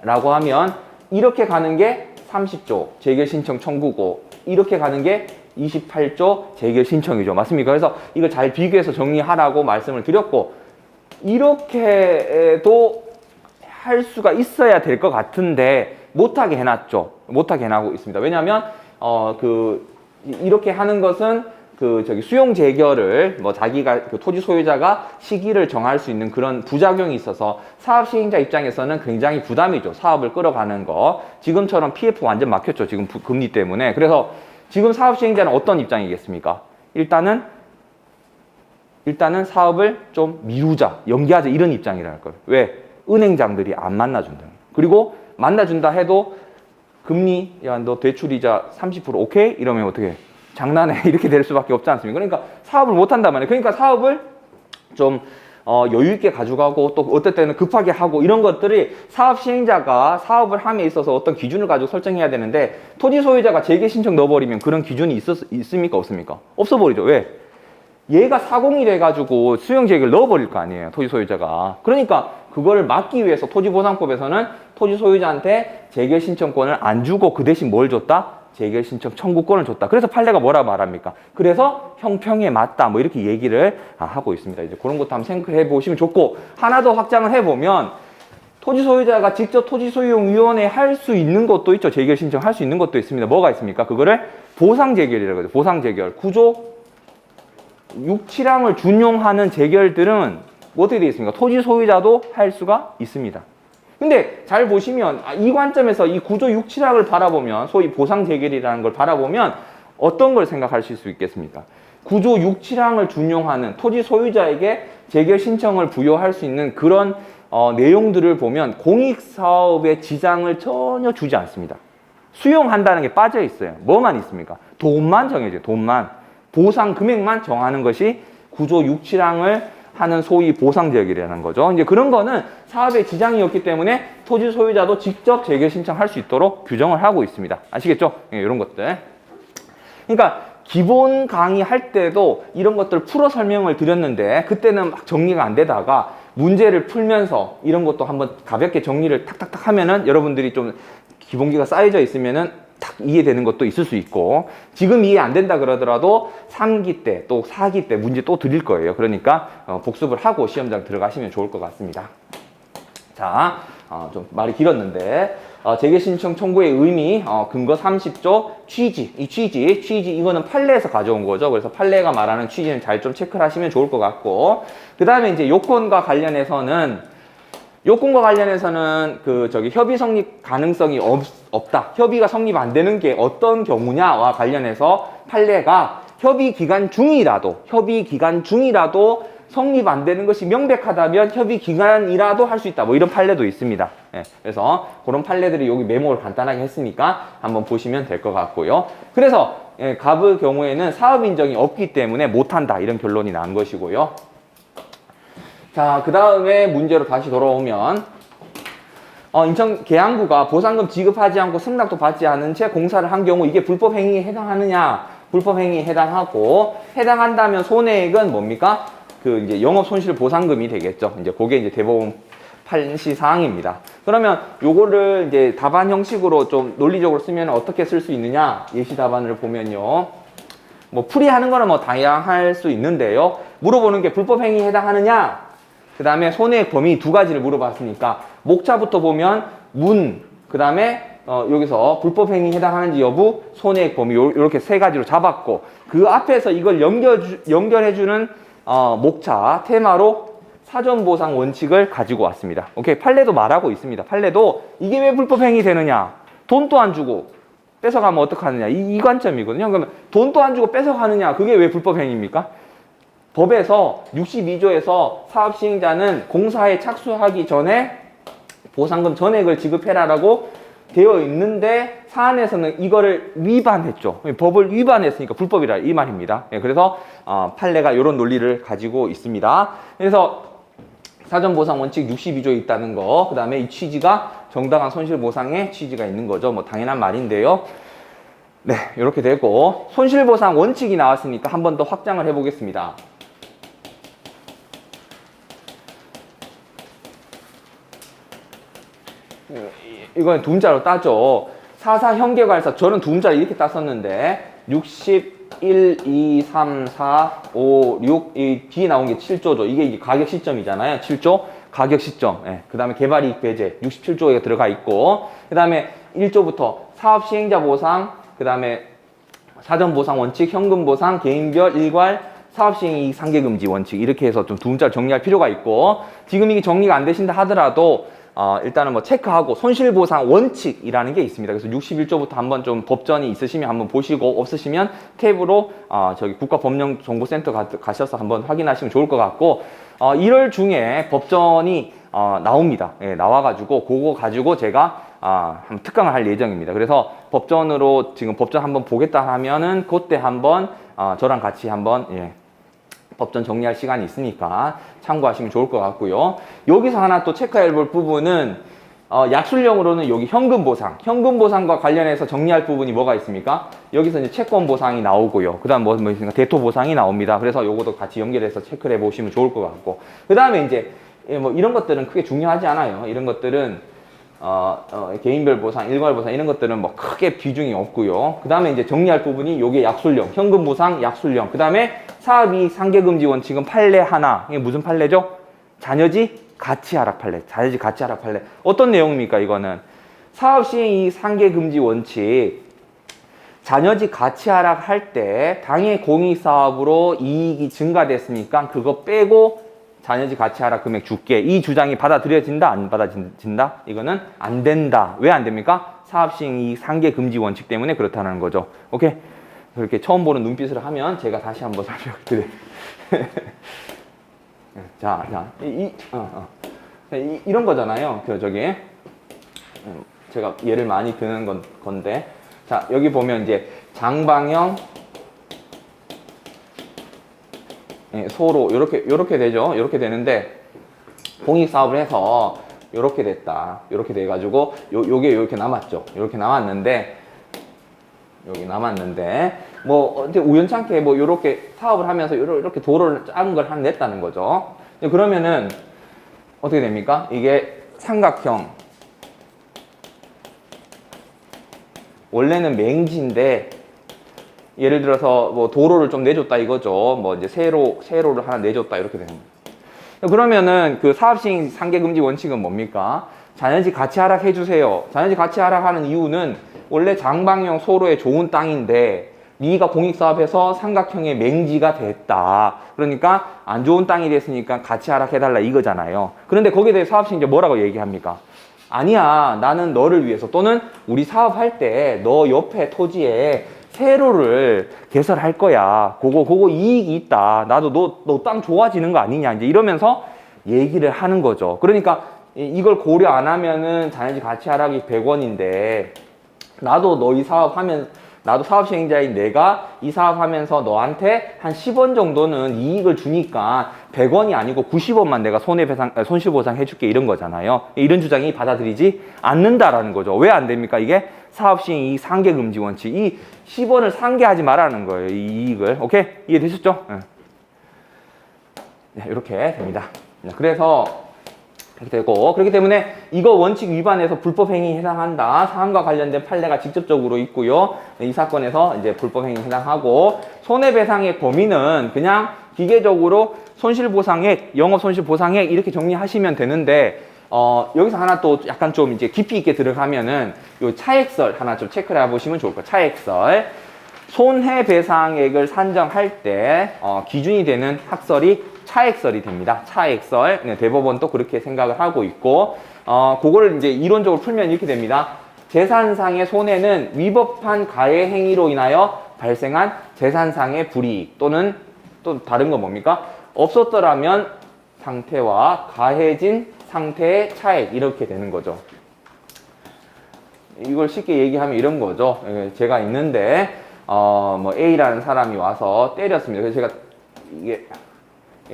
라고 하면 이렇게 가는 게 30조 재결 신청 청구고 이렇게 가는 게 28조 재결 신청이죠. 맞습니까? 그래서 이걸 잘 비교해서 정리하라고 말씀을 드렸고 이렇게도 할 수가 있어야 될 것 같은데 못하게 해놨죠. 못하게 해놔고 있습니다. 왜냐하면 이렇게 하는 것은 수용 재결을 자기가 토지 소유자가 시기를 정할 수 있는 그런 부작용이 있어서 사업 시행자 입장에서는 굉장히 부담이죠. 사업을 끌어가는 거. 지금처럼 PF 완전 막혔죠. 지금 금리 때문에. 그래서 지금 사업 시행자는 어떤 입장이겠습니까? 일단은 사업을 좀 미루자, 연기하자 이런 입장이랄 거예요. 왜? 은행장들이 안 만나준다. 그리고 만나준다 해도 금리, 야, 너 대출이자 30% 오케이? 이러면 어떻게 장난해? 이렇게 될 수밖에 없지 않습니까? 그러니까 사업을 못 한단 말이에요. 그러니까 사업을 좀 여유 있게 가져가고 또 어떨 때는 급하게 하고 이런 것들이 사업 시행자가 사업을 함에 있어서 어떤 기준을 가지고 설정해야 되는데 토지 소유자가 재개 신청 넣어버리면 그런 기준이 있습니까? 없습니까? 없어버리죠. 왜? 얘가 사공이 돼가지고 수용 재개를 넣어버릴 거 아니에요. 토지 소유자가. 그러니까 그거를 막기 위해서 토지보상법에서는 토지 소유자한테 재결 신청권을 안 주고 그 대신 뭘 줬다? 재결 신청 청구권을 줬다. 그래서 판례가 뭐라 말합니까? 그래서 형평에 맞다. 뭐 이렇게 얘기를 하고 있습니다. 이제 그런 것도 한번 생각해 보시면 좋고 하나 더 확장을 해보면 토지 소유자가 직접 토지 소유용위원회에 할 수 있는 것도 있죠. 재결 신청할 수 있는 것도 있습니다. 뭐가 있습니까? 그거를 보상 재결이라고 하죠. 보상 재결. 구조 6, 7항을 준용하는 재결들은 어떻게 되어 있습니까? 토지 소유자도 할 수가 있습니다. 근데 잘 보시면 이 관점에서 이 구조 6, 7항을 바라보면 소위 보상 재결이라는 걸 바라보면 어떤 걸 생각하실 수 있겠습니까? 구조 6, 7항을 준용하는 토지 소유자에게 재결 신청을 부여할 수 있는 그런 내용들을 보면 공익사업의 지장을 전혀 주지 않습니다. 수용한다는 게 빠져 있어요. 뭐만 있습니까? 돈만 정해져요. 돈만. 보상 금액만 정하는 것이 구조 6, 7항을 하는 소위 보상지역이라는 거죠. 이제 그런 거는 사업에 지장이 없기 때문에 토지 소유자도 직접 재결 신청할 수 있도록 규정을 하고 있습니다. 아시겠죠? 예, 이런 것들. 그러니까 기본 강의할 때도 이런 것들 풀어 설명을 드렸는데 그때는 막 정리가 안 되다가 문제를 풀면서 이런 것도 한번 가볍게 정리를 탁탁탁 하면은 여러분들이 좀 기본기가 쌓여져 있으면은 탁 이해되는 것도 있을 수 있고, 지금 이해 안 된다 그러더라도 3기 때 또 4기 때 문제 또 드릴 거예요. 그러니까 복습을 하고 시험장 들어가시면 좋을 것 같습니다. 자, 좀 말이 길었는데 재개 신청 청구의 의미, 근거 30조 취지, 이거는 판례에서 가져온 거죠. 그래서 판례가 말하는 취지는 잘 좀 체크를 하시면 좋을 것 같고, 그 다음에 이제 요건과 관련해서는 협의 성립 가능성이 없다. 협의가 성립 안 되는 게 어떤 경우냐와 관련해서 판례가 협의 기간 중이라도 성립 안 되는 것이 명백하다면 협의 기간이라도 할 수 있다. 뭐 이런 판례도 있습니다. 예, 그래서 그런 판례들이 여기 메모를 간단하게 했으니까 한번 보시면 될 것 같고요. 그래서 갑의 경우에는 사업 인정이 없기 때문에 못한다. 이런 결론이 난 것이고요. 자, 그 다음에 문제로 다시 돌아오면 인천 계양구가 보상금 지급하지 않고 승낙도 받지 않은 채 공사를 한 경우 이게 불법 행위에 해당하느냐? 불법 행위에 해당하고, 해당한다면 손해액은 뭡니까? 이제 영업 손실 보상금이 되겠죠. 이제 그게 이제 대법원 판시 사항입니다. 그러면 요거를 이제 답안 형식으로 좀 논리적으로 쓰면 어떻게 쓸 수 있느냐? 예시 답안을 보면요. 뭐 풀이하는 거는 뭐 다양할 수 있는데요. 물어보는 게 불법 행위에 해당하느냐? 그 다음에 손해액 범위 두 가지를 물어봤으니까 목차부터 보면 그 다음에 여기서 불법 행위에 해당하는지 여부, 손해액 범위 이렇게 세 가지로 잡았고, 그 앞에서 이걸 연결해주는 목차 테마로 사전보상 원칙을 가지고 왔습니다. 오케이, 판례도 말하고 있습니다. 판례도 이게 왜 불법 행위 되느냐? 돈도 안 주고 뺏어가면 어떡하느냐? 이 관점이거든요. 그러면 돈도 안 주고 뺏어가느냐? 그게 왜 불법 행위입니까? 법에서 62조에서 사업 시행자는 공사에 착수하기 전에 보상금 전액을 지급해라라고 되어 있는데 사안에서는 이거를 위반했죠. 법을 위반했으니까 불법이라 이 말입니다. 그래서 판례가 이런 논리를 가지고 있습니다. 그래서 사전보상 원칙 62조에 있다는 거, 그 다음에 이 취지가 정당한 손실보상의 취지가 있는 거죠. 뭐 당연한 말인데요. 네, 이렇게 되고 손실보상 원칙이 나왔으니까 한 번 더 확장을 해보겠습니다. 이건 두음자로 따죠. 4사 현계관에서 저는 두음자를 이렇게 땄었는데 61, 2, 3, 4, 5, 6 이 뒤에 나온 게 7조죠. 이게 가격 시점이잖아요. 7조 가격 시점. 그 다음에 개발이익 배제 67조에 들어가 있고, 그 다음에 1조부터 사업 시행자 보상, 그 다음에 사전 보상 원칙, 현금 보상, 개인별 일괄 사업 시행이익 상계금지 원칙, 이렇게 해서 좀 두음자를 정리할 필요가 있고, 지금 이게 정리가 안 되신다 하더라도 일단은 뭐 체크하고 손실보상 원칙이라는 게 있습니다. 그래서 61조부터 한번 좀 법전이 있으시면 한번 보시고, 없으시면 탭으로 저기 국가법령정보센터 가셔서 한번 확인하시면 좋을 것 같고, 1월 중에 법전이 나옵니다. 나와가지고 그거 가지고 제가 한번 특강을 할 예정입니다. 그래서 법전으로 지금 법전 한번 보겠다 하면은 그때 한번 저랑 같이 한번 법전 정리할 시간이 있으니까 참고하시면 좋을 것 같고요. 여기서 하나 또 체크해 볼 부분은 약술령으로는 여기 현금보상과 관련해서 정리할 부분이 뭐가 있습니까? 여기서 이제 채권보상이 나오고요. 그 다음 뭐 있습니까? 대토보상이 나옵니다. 그래서 요것도 같이 연결해서 체크를 해보시면 좋을 것 같고, 그 다음에 이제 뭐 이런 것들은 크게 중요하지 않아요. 이런 것들은 개인별 보상, 일괄 보상 이런 것들은 뭐 크게 비중이 없고요. 그 다음에 이제 정리할 부분이 요게 약술령, 현금보상, 약술령. 그 다음에 사업이익 상계금지 원칙은 판례 하나. 이게 무슨 판례죠? 자녀지 가치하락 판례. 자녀지 가치하락 판례. 어떤 내용입니까? 이거는 사업시행이익 상계금지 원칙. 자녀지 가치하락 할 때 당해 공익사업으로 이익이 증가됐으니까 그거 빼고 자녀지 가치하락 금액 줄게. 이 주장이 받아들여진다? 안 받아진다? 이거는 안 된다. 왜 안 됩니까? 사업시행이익 상계금지 원칙 때문에 그렇다는 거죠. 오케이? 그렇게 처음 보는 눈빛을 하면 제가 다시 한번 설명드려요. 자, 이런 거잖아요. 제가 예를 많이 드는 건데, 자, 여기 보면 이제 장방형 소로 요렇게 되죠. 요렇게 되는데, 공익 사업을 해서 요렇게 됐다. 요렇게 돼가지고, 요게 요렇게 남았죠. 요렇게 남았는데, 여기 남았는데, 뭐, 우연찮게 뭐, 요렇게 사업을 하면서 요렇게 도로를 작은 걸 하나 냈다는 거죠. 그러면은, 어떻게 됩니까? 이게 삼각형. 원래는 맹지인데, 예를 들어서 뭐, 도로를 좀 내줬다 이거죠. 뭐, 이제 세로를 하나 내줬다 이렇게 되는 거예요. 그러면은 그 사업시행 상계금지 원칙은 뭡니까? 자연지 가치 하락해주세요. 자연지 가치 하락하는 이유는 원래 장방형 소로에 좋은 땅인데 네가 공익사업해서 삼각형의 맹지가 됐다. 그러니까 안 좋은 땅이 됐으니까 가치 하락해달라 이거잖아요. 그런데 거기에 대해 사업시행 이제 뭐라고 얘기합니까? 아니야, 나는 너를 위해서 또는 우리 사업할 때 너 옆에 토지에 세로를 개설할 거야. 그거 이익이 있다. 나도 너 땅 좋아지는 거 아니냐. 이제 이러면서 얘기를 하는 거죠. 그러니까 이걸 고려 안 하면은 자연지 가치 하락이 100원인데 나도 너 이 사업하면 나도 사업 시행자인 내가 이 사업하면서 너한테 한 10원 정도는 이익을 주니까 100원이 아니고 90원만 내가 손실보상 해줄게 이런 거잖아요. 이런 주장이 받아들이지 않는다라는 거죠. 왜 안 됩니까? 이게 사업시행 이익 상계금지 원칙. 이 10원을 상계하지 말라는 거예요. 이 이익을. 오케이? 이해되셨죠? 네, 이렇게 됩니다. 그래서 이렇게 되고, 그렇기 때문에 이거 원칙 위반해서 불법행위에 해당한다. 사항과 관련된 판례가 직접적으로 있고요. 이 사건에서 이제 불법행위에 해당하고, 손해배상의 범위는 그냥 기계적으로 손실보상액, 영업손실보상액 이렇게 정리하시면 되는데, 여기서 하나 또 약간 좀 이제 깊이 있게 들어가면은 요 차액설 하나 좀 체크를 해보시면 좋을 거예요. 차액설. 손해배상액을 산정할 때 기준이 되는 학설이 차액설이 됩니다. 차액설. 네, 대법원도 그렇게 생각을 하고 있고, 그거를 이제 이론적으로 풀면 이렇게 됩니다. 재산상의 손해는 위법한 가해 행위로 인하여 발생한 재산상의 불이익 또는 또 다른 건 뭡니까? 없었더라면 상태와 가해진 상태의 차액 이렇게 되는 거죠. 이걸 쉽게 얘기하면 이런 거죠. 제가 있는데 뭐 A라는 사람이 와서 때렸습니다. 그래서 제가 이게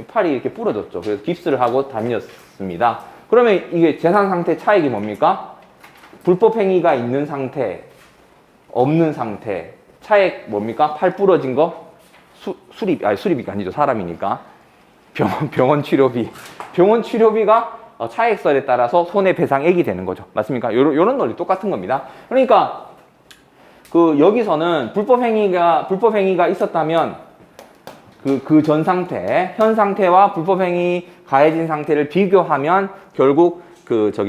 팔이 이렇게 부러졌죠. 그래서 깁스를 하고 다녔습니다. 그러면 이게 재산 상태 차익이 뭡니까? 불법 행위가 있는 상태, 없는 상태. 차액 뭡니까? 팔 부러진 거? 수리비 아니죠. 사람이니까. 병원 치료비. 병원 치료비가 차액설에 따라서 손해배상액이 되는 거죠. 맞습니까? 요런 논리 똑같은 겁니다. 그러니까 여기서는 불법 행위가 있었다면 그 전 상태, 현 상태와 불법행위 가해진 상태를 비교하면 결국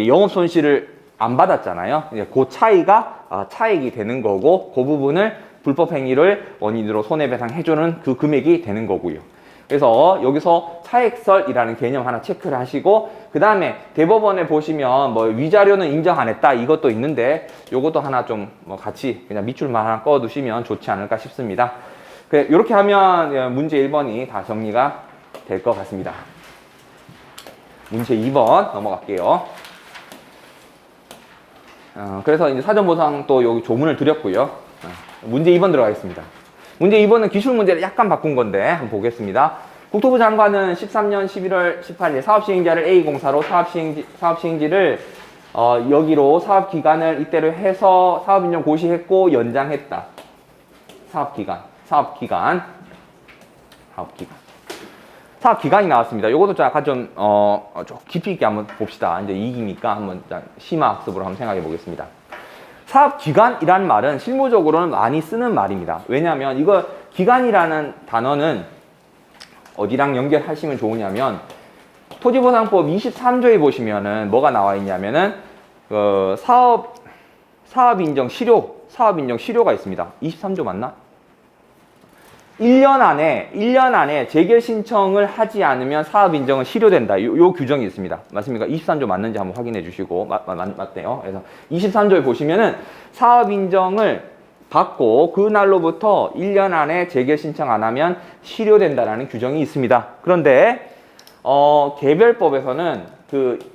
영업 손실을 안 받았잖아요. 그 차이가 차익이 되는 거고, 그 부분을 불법행위를 원인으로 손해배상 해주는 그 금액이 되는 거고요. 그래서 여기서 차액설이라는 개념 하나 체크를 하시고, 그 다음에 대법원에 보시면 뭐 위자료는 인정 안 했다 이것도 있는데, 요것도 하나 좀 같이 그냥 밑줄만 하나 꺼두시면 좋지 않을까 싶습니다. 이렇게 하면 문제 1번이 다 정리가 될 것 같습니다. 문제 2번 넘어갈게요. 그래서 이제 사전보상 또 여기 조문을 드렸고요. 문제 2번 들어가겠습니다. 문제 2번은 기출 문제를 약간 바꾼 건데 한번 보겠습니다. 국토부 장관은 13년 11월 18일 사업시행자를 A공사로 사업시행지를 여기로 사업기간을 이때로 해서 사업인정 고시했고 연장했다. 사업기간이 나왔습니다. 요것도 약간 좀 깊이 있게 한번 봅시다. 이제 2기니까 한번 심화학습으로 한번 생각해 보겠습니다. 사업기간이라는 말은 실무적으로는 많이 쓰는 말입니다. 왜냐하면 이거 기간이라는 단어는 어디랑 연결하시면 좋으냐면 토지보상법 23조에 보시면은 뭐가 나와 있냐면은 사업인정 실효가 있습니다. 23조 맞나? 1년 안에 재결 신청을 하지 않으면 사업 인정은 실효된다. 요 규정이 있습니다. 맞습니까? 23조 맞는지 한번 확인해 주시고 맞대요. 그래서 23조에 보시면은 사업 인정을 받고 그날로부터 1년 안에 재결 신청 안 하면 실효된다라는 규정이 있습니다. 그런데 개별법에서는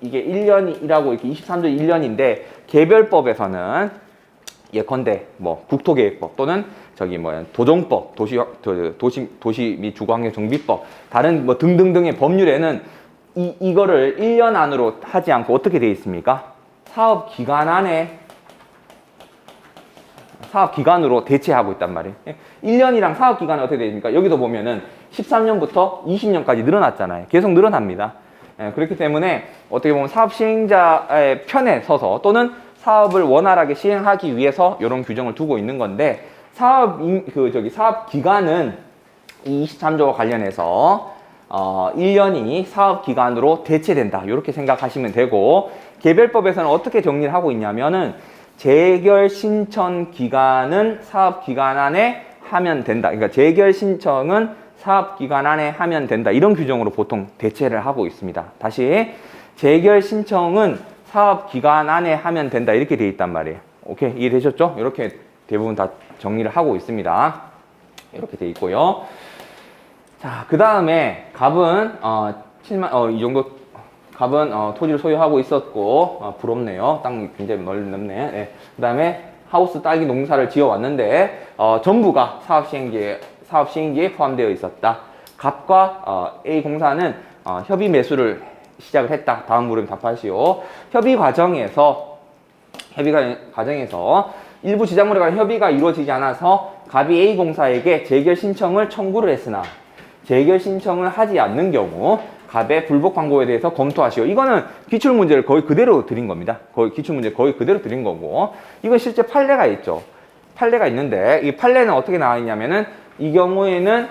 이게 1년이라고 이렇게 23조 1년인데 개별법에서는 예컨대 뭐 국토계획법 또는 도정법, 도시 및 주거환경정비법, 다른 뭐 등등등의 법률에는 이거를 1년 안으로 하지 않고 어떻게 되어 있습니까? 사업 기간으로 대체하고 있단 말이에요. 1년이랑 사업 기간은 어떻게 되어 있습니까? 여기도 보면은 13년부터 20년까지 늘어났잖아요. 계속 늘어납니다. 그렇기 때문에 어떻게 보면 사업 시행자의 편에 서서 또는 사업을 원활하게 시행하기 위해서 이런 규정을 두고 있는 건데, 사업 기간은 이 23조와 관련해서 1년이 사업 기간으로 대체된다. 이렇게 생각하시면 되고, 개별법에서는 어떻게 정리를 하고 있냐면은 재결 신청 기간은 사업 기간 안에 하면 된다. 그러니까 재결 신청은 사업 기간 안에 하면 된다. 이런 규정으로 보통 대체를 하고 있습니다. 다시, 재결 신청은 사업 기간 안에 하면 된다. 이렇게 돼 있단 말이에요. 오케이, 이해되셨죠? 이렇게 대부분 다 정리를 하고 있습니다. 이렇게 돼 있고요. 자, 그 다음에 갑은 이 정도 갑은 토지를 소유하고 있었고, 부럽네요. 땅이 굉장히 넓네. 네. 그 다음에 하우스 딸기 농사를 지어 왔는데 전부가 사업 시행기에 포함되어 있었다. 갑과 A 공사는 협의 매수를 시작을 했다. 다음 물음 답하시오. 협의 과정에서 일부 지작물에 관한 협의가 이루어지지 않아서 갑이 A 공사에게 재결 신청을 청구를 했으나 재결 신청을 하지 않는 경우 갑의 불복 방법에 대해서 검토하시오. 이거는 기출문제를 거의 그대로 드린 겁니다. 기출문제 거의 그대로 드린 거고, 이건 실제 판례가 있죠. 판례가 있는데 이 판례는 어떻게 나와 있냐면은 이 경우에는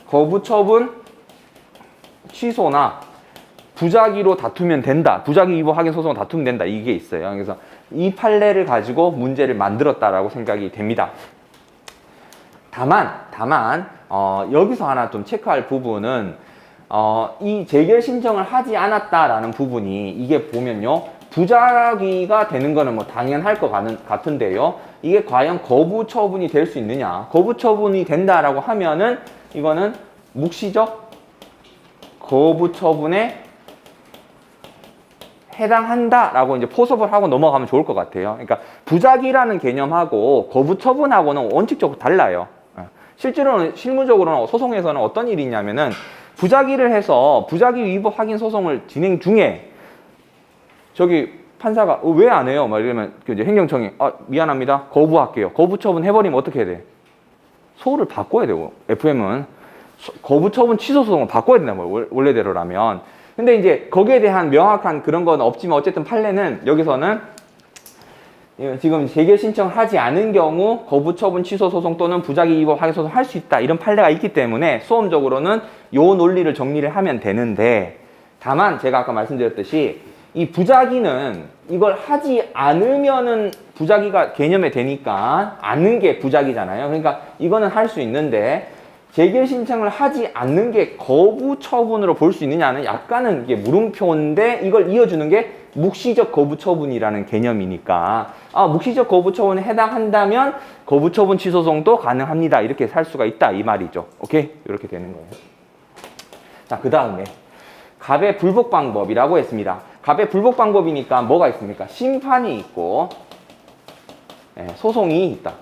거부 처분 취소나 부작위로 다투면 된다. 부작위 위법 확인 소송을 다투면 된다. 이게 있어요. 그래서 이 판례를 가지고 문제를 만들었다라고 생각이 됩니다. 다만 여기서 하나 좀 체크할 부분은 이 재결 신청을 하지 않았다라는 부분이, 이게 보면요, 부작위가 되는 거는 뭐 당연할 것 같은데요, 이게 과연 거부 처분이 될 수 있느냐. 거부 처분이 된다라고 하면은 이거는 묵시적 거부 처분에 해당한다라고 이제 포섭을 하고 넘어가면 좋을 것 같아요. 그러니까 부작위라는 개념하고 거부 처분하고는 원칙적으로 달라요. 실제로는 실무적으로는 소송에서는 어떤 일이 있냐면은 부작위를 해서 부작위 위법 확인 소송을 진행 중에 판사가 왜 안 해요? 막 이러면 이제 행정청이 미안합니다. 거부할게요. 거부 처분 해버리면 어떻게 해야 돼? 소를 바꿔야 되고, FM은 거부 처분 취소 소송을 바꿔야 된단 말이에요. 원래대로라면. 근데 이제 거기에 대한 명확한 그런 건 없지만 어쨌든 판례는 여기서는 지금 재결 신청을 하지 않은 경우 거부 처분 취소 소송 또는 부작위 위법 확인 소송 할 수 있다. 이런 판례가 있기 때문에 수험적으로는 요 논리를 정리를 하면 되는데, 다만 제가 아까 말씀드렸듯이 이 부작위는 이걸 하지 않으면은 부작위가 개념에 되니까 않는 게 부작위잖아요. 그러니까 이거는 할 수 있는데 재결 신청을 하지 않는 게 거부 처분으로 볼 수 있느냐는 약간은 이게 물음표인데, 이걸 이어주는 게 묵시적 거부 처분이라는 개념이니까 묵시적 거부 처분에 해당한다면 거부 처분 취소송도 가능합니다. 이렇게 살 수가 있다 이 말이죠. 오케이? 이렇게 되는 거예요. 자, 그 다음에 갑의 불복 방법이라고 했습니다. 갑의 불복 방법이니까 뭐가 있습니까? 심판이 있고 소송이 있다.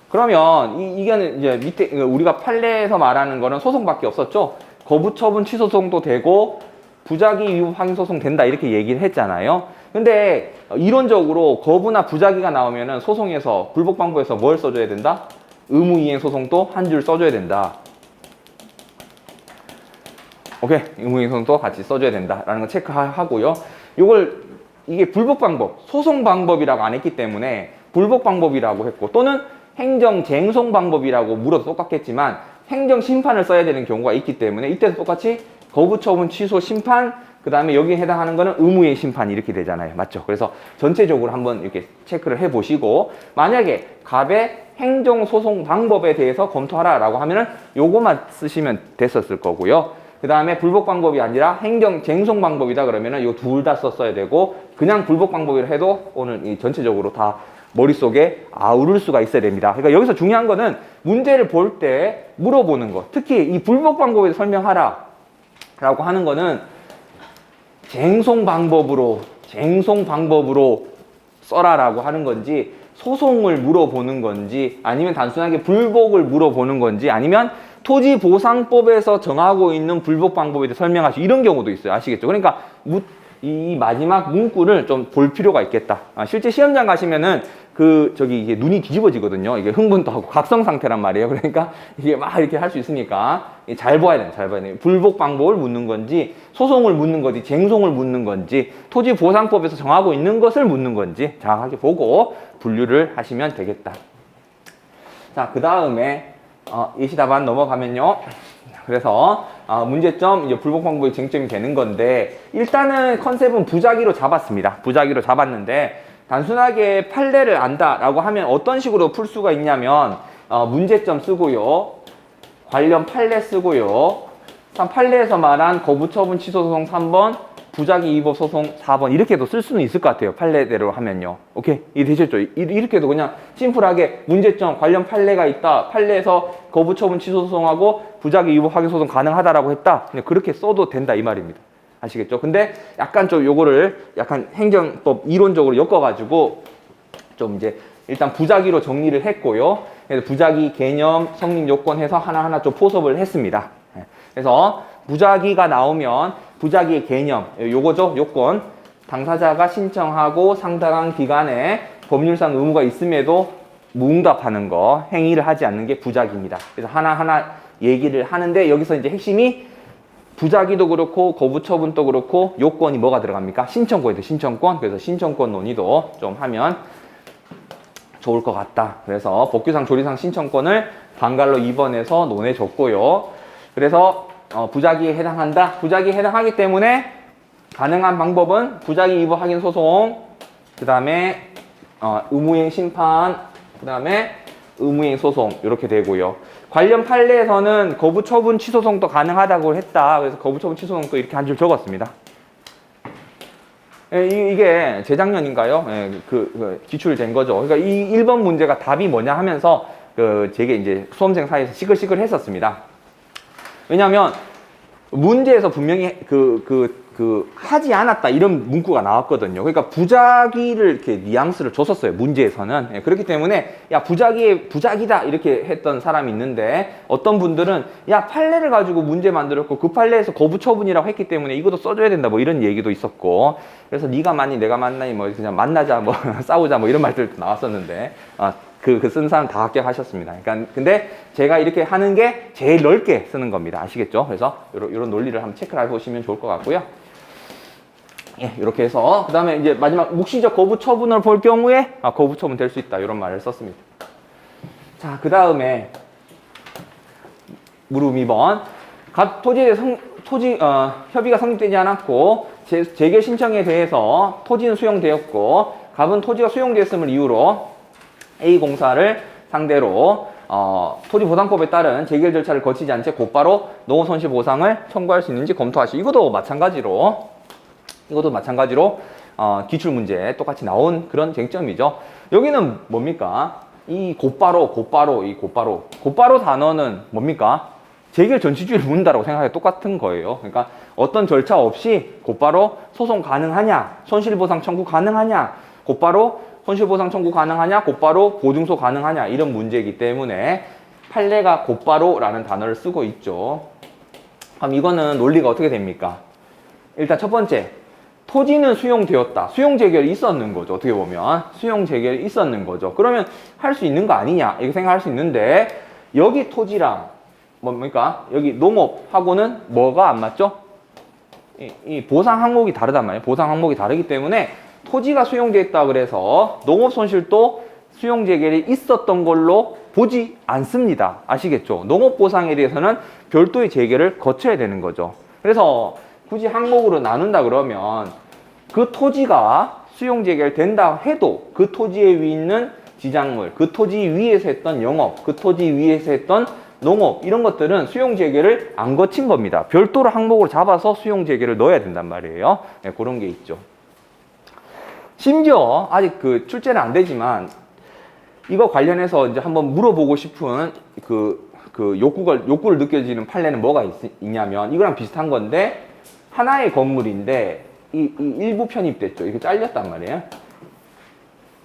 그러면 이거는 이제 밑에 우리가 판례에서 말하는 거는 소송밖에 없었죠. 거부 처분 취소송도 되고 부작위 위법 확인 소송 된다 이렇게 얘기를 했잖아요. 근데 이론적으로 거부나 부작위가 나오면은 소송에서 불복 방법에서 뭘 써줘야 된다? 의무 이행 소송도 한 줄 써줘야 된다. 오케이, 의무 이행 소송도 같이 써줘야 된다라는 거 체크하고요. 이게 불복 방법, 소송 방법이라고 안 했기 때문에 불복 방법이라고 했고, 또는 행정 쟁송 방법이라고 물어도 똑같겠지만 행정 심판을 써야 되는 경우가 있기 때문에 이때도 똑같이 거부 처분 취소 심판, 그 다음에 여기에 해당하는 거는 의무이행 심판 이렇게 되잖아요. 맞죠? 그래서 전체적으로 한번 이렇게 체크를 해 보시고, 만약에 갑의 행정 소송 방법에 대해서 검토하라 라고 하면은 요거만 쓰시면 됐었을 거고요. 그 다음에 불복 방법이 아니라 행정 쟁송 방법이다 그러면은 요 둘 다 썼어야 되고, 그냥 불복 방법이라 해도 오늘 이 전체적으로 다 머릿속에 아우를 수가 있어야 됩니다. 그러니까 여기서 중요한 거는 문제를 볼 때 물어보는 것. 특히 이 불복 방법에 설명하라 라고 하는 거는 쟁송 방법으로 써라라고 하는 건지, 소송을 물어보는 건지, 아니면 단순하게 불복을 물어보는 건지, 아니면 토지보상법에서 정하고 있는 불복 방법에 대해 설명하시고, 이런 경우도 있어요. 아시겠죠? 그러니까 이 마지막 문구를 좀 볼 필요가 있겠다. 실제 시험장 가시면은 이게 눈이 뒤집어지거든요. 이게 흥분도 하고 각성 상태란 말이에요. 그러니까 이게 막 이렇게 할 수 있으니까 잘 봐야 돼요. 불복 방법을 묻는 건지, 소송을 묻는 건지, 쟁송을 묻는 건지, 토지보상법에서 정하고 있는 것을 묻는 건지 정확하게 보고 분류를 하시면 되겠다. 자, 그 다음에 예시 답안 넘어가면요. 그래서 문제점, 이제 불복 방법의 쟁점이 되는 건데, 일단은 컨셉은 부작위로 잡았습니다. 부작위로 잡았는데, 단순하게 판례를 안다라고 하면 어떤 식으로 풀 수가 있냐면, 문제점 쓰고요, 관련 판례 쓰고요, 판례에서 말한 거부처분 취소소송 3번, 부작위 위법 소송 4번, 이렇게도 쓸 수는 있을 것 같아요. 판례대로 하면요. 오케이? 이해되셨죠? 이렇게도 그냥 심플하게 문제점, 관련 판례가 있다, 판례에서 거부처분 취소소송하고 부작위 위법 확인 소송 가능하다라고 했다, 그냥 그렇게 써도 된다 이 말입니다. 아시겠죠? 근데 약간 좀 요거를 약간 행정법 이론적으로 엮어가지고 좀 이제 일단 부작위로 정리를 했고요. 그래서 부작위 개념, 성립 요건 해서 하나하나 좀 포섭을 했습니다. 그래서 부작위가 나오면 부작위의 개념, 요거죠. 요건. 당사자가 신청하고 상당한 기간에 법률상 의무가 있음에도 무응답하는 거, 행위를 하지 않는 게 부작위입니다. 그래서 하나하나 얘기를 하는데, 여기서 이제 핵심이 부작위도 그렇고 거부처분도 그렇고 요건이 뭐가 들어갑니까? 신청권이죠. 신청권. 그래서 신청권 논의도 좀 하면 좋을 것 같다. 그래서 법규상 조리상 신청권을 방갈로 2번에서 논해줬고요. 그래서 부작위에 해당한다. 부작위에 해당하기 때문에 가능한 방법은 부작위 위법 확인 소송, 그 다음에 의무이행 심판, 그 다음에 의무이행 소송, 이렇게 되고요. 관련 판례에서는 거부처분 취소소송도 가능하다고 했다. 그래서 거부처분 취소소송도 이렇게 한 줄 적었습니다. 이게 재작년인가요? 기출된 거죠. 그러니까 이 1번 문제가 답이 뭐냐 하면서 제게 이제 수험생 사이에서 시끌시끌 했었습니다. 왜냐하면 문제에서 분명히 하지 않았다 이런 문구가 나왔거든요. 그러니까 부작위를 이렇게 뉘앙스를 줬었어요. 문제에서는. 그렇기 때문에 야, 부작위다 이렇게 했던 사람이 있는데, 어떤 분들은 야, 판례를 가지고 문제 만들었고 그 판례에서 거부처분이라고 했기 때문에 이것도 써줘야 된다 뭐 이런 얘기도 있었고, 그래서 네가 맞니 내가 맞나니 뭐 그냥 만나자 뭐 싸우자 뭐 이런 말들도 나왔었는데, 쓴 사람 다 합격하셨습니다. 그러니까 근데 제가 이렇게 하는 게 제일 넓게 쓰는 겁니다. 아시겠죠? 그래서 이런 논리를 한번 체크를 해보시면 좋을 것 같고요. 예, 이렇게 해서 그 다음에 이제 마지막 묵시적 거부 처분을 볼 경우에 거부 처분 될 수 있다 이런 말을 썼습니다. 자, 그 다음에 물음 2번. 토지에 협의가 성립되지 않았고 재결 신청에 대해서 토지는 수용되었고 갑은 토지가 수용되었음을 이유로 A공사를 상대로 토지보상법에 따른 재결 절차를 거치지 않은 채 곧바로 농업 손실 보상을 청구할 수 있는지 검토하시. 이것도 마찬가지로 기출 문제에 똑같이 나온 그런 쟁점이죠. 여기는 뭡니까? 이 곧바로 단어는 뭡니까? 재결 전치주의를 묻는다라고 생각해 똑같은 거예요. 그러니까 어떤 절차 없이 곧바로 소송 가능하냐, 손실보상 청구 가능하냐, 곧바로 손실보상 청구 가능하냐, 곧바로 보증소 가능하냐, 이런 문제이기 때문에 판례가 곧바로라는 단어를 쓰고 있죠. 그럼 이거는 논리가 어떻게 됩니까? 일단 첫 번째, 토지는 수용되었다. 수용재결이 있었는 거죠. 어떻게 보면 수용재결이 있었는 거죠. 그러면 할 수 있는 거 아니냐 이렇게 생각할 수 있는데, 여기 토지랑 뭡니까? 여기 농업하고는 뭐가 안 맞죠? 이 보상 항목이 다르단 말이에요. 보상 항목이 다르기 때문에 토지가 수용되었다 그래서 농업 손실도 수용 재결이 있었던 걸로 보지 않습니다. 아시겠죠? 농업 보상에 대해서는 별도의 재결을 거쳐야 되는 거죠. 그래서 굳이 항목으로 나눈다 그러면 그 토지가 수용 재결된다 해도 그 토지에 있는 지작물, 그 토지 위에서 했던 영업, 그 토지 위에서 했던 농업, 이런 것들은 수용 재결을 안 거친 겁니다. 별도로 항목으로 잡아서 수용 재결을 넣어야 된단 말이에요. 네, 그런 게 있죠. 심지어 아직 그 출제는 안 되지만 이거 관련해서 이제 한번 물어보고 싶은 욕구를 느껴지는 판례는 뭐가 있냐면 이거랑 비슷한 건데 하나의 건물인데 이 일부 편입됐죠. 이렇게 잘렸단 말이에요.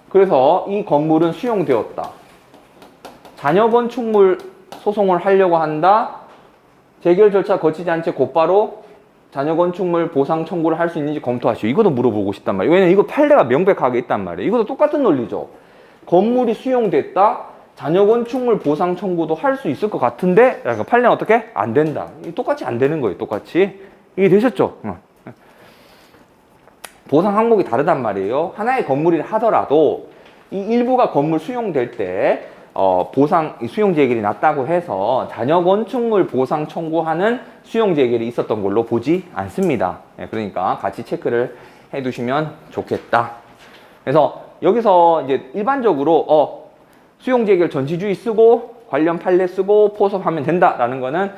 그래서 이 건물은 수용되었다. 잔여 건축물 소송을 하려고 한다. 재결 절차 거치지 않은 채 곧바로 잔여 건축물 보상 청구를 할 수 있는지 검토하시오. 이것도 물어보고 싶단 말이에요. 왜냐면 이거 판례가 명백하게 있단 말이에요. 이것도 똑같은 논리죠. 건물이 수용됐다. 잔여 건축물 보상 청구도 할 수 있을 것 같은데 판례는 어떻게? 안 된다. 똑같이 안 되는 거예요. 똑같이. 이게 되셨죠? 보상 항목이 다르단 말이에요. 하나의 건물이라 하더라도 이 일부가 건물 수용될 때 보상 수용 재결이 났다고 해서 잔여 건축물 보상 청구하는 수용 재결이 있었던 걸로 보지 않습니다. 그러니까 같이 체크를 해두시면 좋겠다. 그래서 여기서 이제 일반적으로 수용 재결 전치주의 쓰고 관련 판례 쓰고 포섭하면 된다라는 거는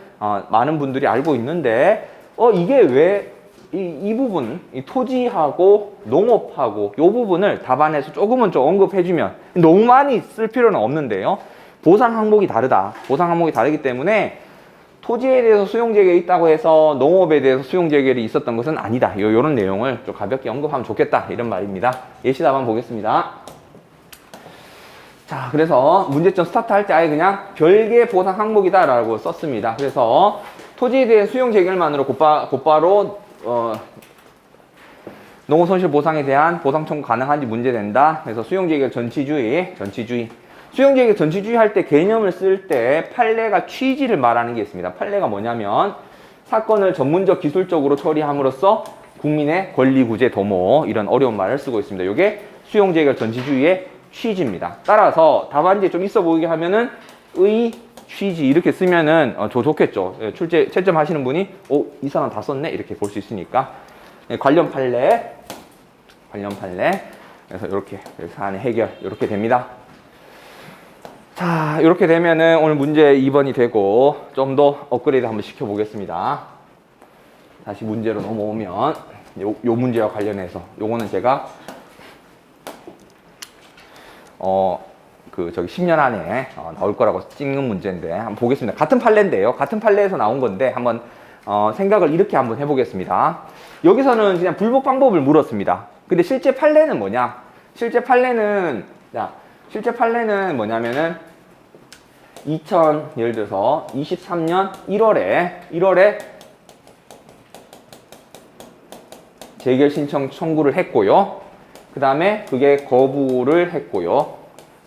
많은 분들이 알고 있는데 이게 왜 이 부분, 이 토지하고 농업하고 이 부분을 답안에서 조금은 좀 언급해주면 너무 많이 쓸 필요는 없는데요. 보상 항목이 다르다. 보상 항목이 다르기 때문에 토지에 대해서 수용 재결이 있다고 해서 농업에 대해서 수용 재결이 있었던 것은 아니다. 이런 내용을 좀 가볍게 언급하면 좋겠다. 이런 말입니다. 예시 답안 보겠습니다. 자, 그래서 문제점 스타트 할 때 아예 그냥 별개 보상 항목이다 라고 썼습니다. 그래서 토지에 대해 수용 재결만으로 곧바로 농업 손실 보상에 대한 보상 청구 가능한지 문제된다. 그래서 수용 재결 전치주의. 수용 재결 전치주의 할 때 개념을 쓸 때 판례가 취지를 말하는 게 있습니다. 판례가 뭐냐면 사건을 전문적 기술적으로 처리함으로써 국민의 권리 구제 도모 이런 어려운 말을 쓰고 있습니다. 이게 수용 재결 전치주의의 취지입니다. 따라서 답안지에 좀 있어 보이게 하면은 의 취지 이렇게 쓰면은 좋겠죠. 출제 채점 하시는 분이 이 사람 다 썼네 이렇게 볼 수 있으니까. 관련 판례 그래서 이렇게 사안의 해결 이렇게 됩니다. 자, 이렇게 되면은 오늘 문제 2번이 되고 좀 더 업그레이드 한번 시켜 보겠습니다. 다시 문제로 넘어오면 요 문제와 관련해서 요거는 제가 저기 10년 안에 나올 거라고 찍는 문제인데 한번 보겠습니다. 같은 판례인데요. 같은 판례에서 나온 건데 한번 생각을 이렇게 한번 해보겠습니다. 여기서는 그냥 불복 방법을 물었습니다. 근데 실제 판례는 뭐냐? 실제 판례는 뭐냐면은 예를 들어서 23년 1월에 재결 신청 청구를 했고요. 그 다음에 그게 거부를 했고요.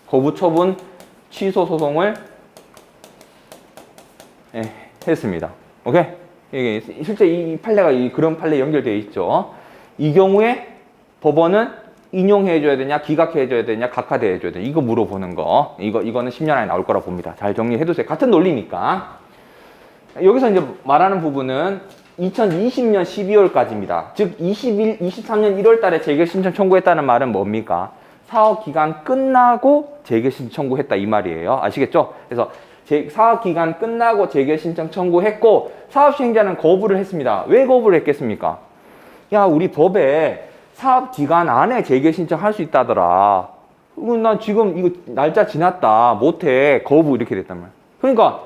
거부 처분 취소 소송을 했습니다. 오케이? 이게 실제 이 판례가 그런 판례 연결되어 있죠. 이 경우에 법원은 인용해줘야 되냐, 기각해줘야 되냐, 각하돼줘야 되냐 이거 물어보는 거. 이거는 10년 안에 나올 거라 봅니다. 잘 정리해두세요. 같은 논리니까. 여기서 이제 말하는 부분은 2020년 12월까지입니다. 즉 23년 1월 달에 재결 신청 청구했다는 말은 뭡니까? 사업 기간 끝나고 재결 신청 청구했다 이 말이에요. 아시겠죠? 그래서 사업 기간 끝나고 재결 신청 청구했고 사업 시행자는 거부를 했습니다. 왜 거부를 했겠습니까? 야, 우리 법에 사업 기간 안에 재결 신청할 수 있다더라. 나 지금 이거 날짜 지났다. 못해. 거부 이렇게 됐단 말이야. 그러니까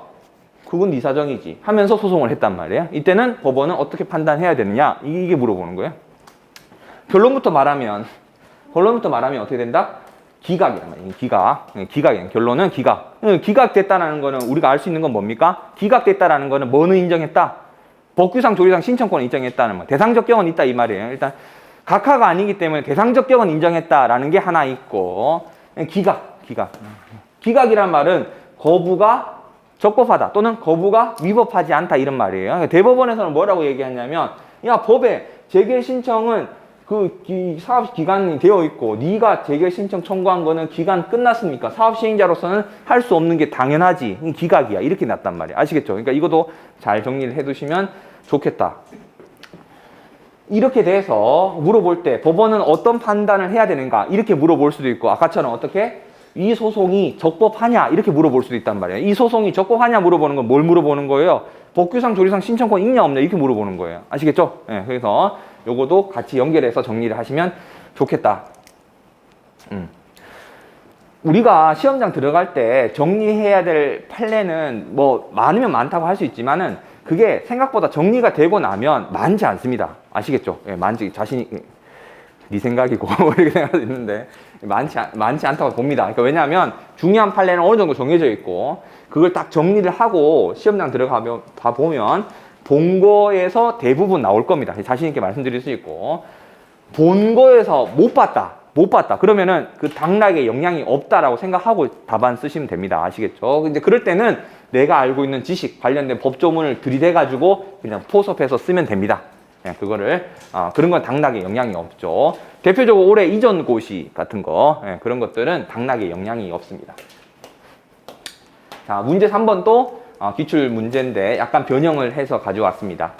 그건 네 사정이지 하면서 소송을 했단 말이에요. 이때는 법원은 어떻게 판단해야 되느냐 이게 물어보는 거예요. 결론부터 말하면 어떻게 된다? 기각이란 말이에요. 기각이에요. 결론은 기각. 기각됐다라는 거는 우리가 알 수 있는 건 뭡니까? 기각됐다라는 거는 뭐는 인정했다? 법규상 조리상 신청권을 인정했다는 말. 대상적 격은 있다 이 말이에요. 일단 각하가 아니기 때문에 대상적 격은 인정했다라는 게 하나 있고 기각이란 말은 거부가 적법하다 또는 거부가 위법하지 않다 이런 말이에요. 대법원에서는 뭐라고 얘기하냐면 야, 법에 재결 신청은 사업 기간이 되어 있고 네가 재결 신청 청구한 거는 기간 끝났으니까 사업 시행자로서는 할 수 없는 게 당연하지. 기각이야. 이렇게 났단 말이야. 아시겠죠? 그러니까 이것도 잘 정리를 해두시면 좋겠다. 이렇게 돼서 물어볼 때 법원은 어떤 판단을 해야 되는가 이렇게 물어볼 수도 있고 아까처럼 어떻게 이 소송이 적법하냐 이렇게 물어볼 수도 있단 말이에요. 이 소송이 적법하냐 물어보는 건 뭘 물어보는 거예요? 법규상 조리상 신청권 있냐 없냐 이렇게 물어보는 거예요. 아시겠죠? 그래서 요거도 같이 연결해서 정리를 하시면 좋겠다. 우리가 시험장 들어갈 때 정리해야 될 판례는 뭐 많으면 많다고 할 수 있지만은 그게 생각보다 정리가 되고 나면 많지 않습니다. 아시겠죠? 예, 자신이 네 생각이고 이렇게 생각할 수 있는데 많지 않다고 봅니다. 그러니까 왜냐하면 중요한 판례는 어느 정도 정해져 있고 그걸 딱 정리를 하고 시험장 들어가면 보면 본 거에서 대부분 나올 겁니다. 자신 있게 말씀드릴 수 있고 본 거에서 못 봤다. 그러면은 그 당락에 영향이 없다라고 생각하고 답안 쓰시면 됩니다. 아시겠죠? 근데 그럴 때는 내가 알고 있는 지식 관련된 법조문을 들이대가지고 그냥 포섭해서 쓰면 됩니다. 그냥 그거를, 그런 건 당락에 영향이 없죠. 대표적으로 올해 이전 고시 같은 거, 그런 것들은 당락에 영향이 없습니다. 자, 문제 3번도 기출 문제인데 약간 변형을 해서 가져왔습니다.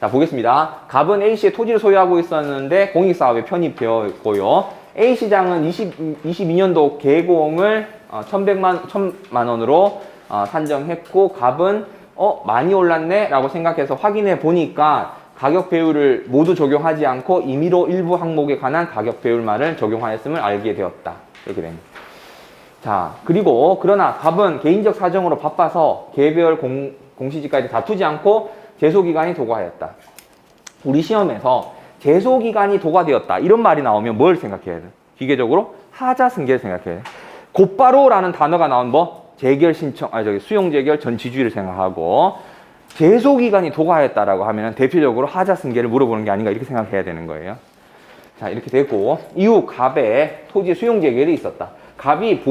자, 보겠습니다. 갑은 A씨의 토지를 소유하고 있었는데 공익사업에 편입되어 있고요. A시장은 22년도 개공을 1,100만 원으로 산정했고 갑은 많이 올랐네 라고 생각해서 확인해 보니까 가격 배율을 모두 적용하지 않고 임의로 일부 항목에 관한 가격 배율만을 적용하였음을 알게 되었다. 이렇게 됩니다. 자, 그리고 그러나 갑은 개인적 사정으로 바빠서 개별 공시지가에 다투지 않고 제소기간이 도과하였다. 우리 시험에서 제소기간이 도과되었다 이런 말이 나오면 뭘 생각해야 돼? 기계적으로 하자승계를 생각해야 돼. 곧바로라는 단어가 나온 재결 신청, 수용 재결 전치주의를 생각하고 제소기간이 도과하였다라고 하면 대표적으로 하자승계를 물어보는 게 아닌가 이렇게 생각해야 되는 거예요. 자, 이렇게 되고 이후 갑의 토지 수용 재결이 있었다. 갑이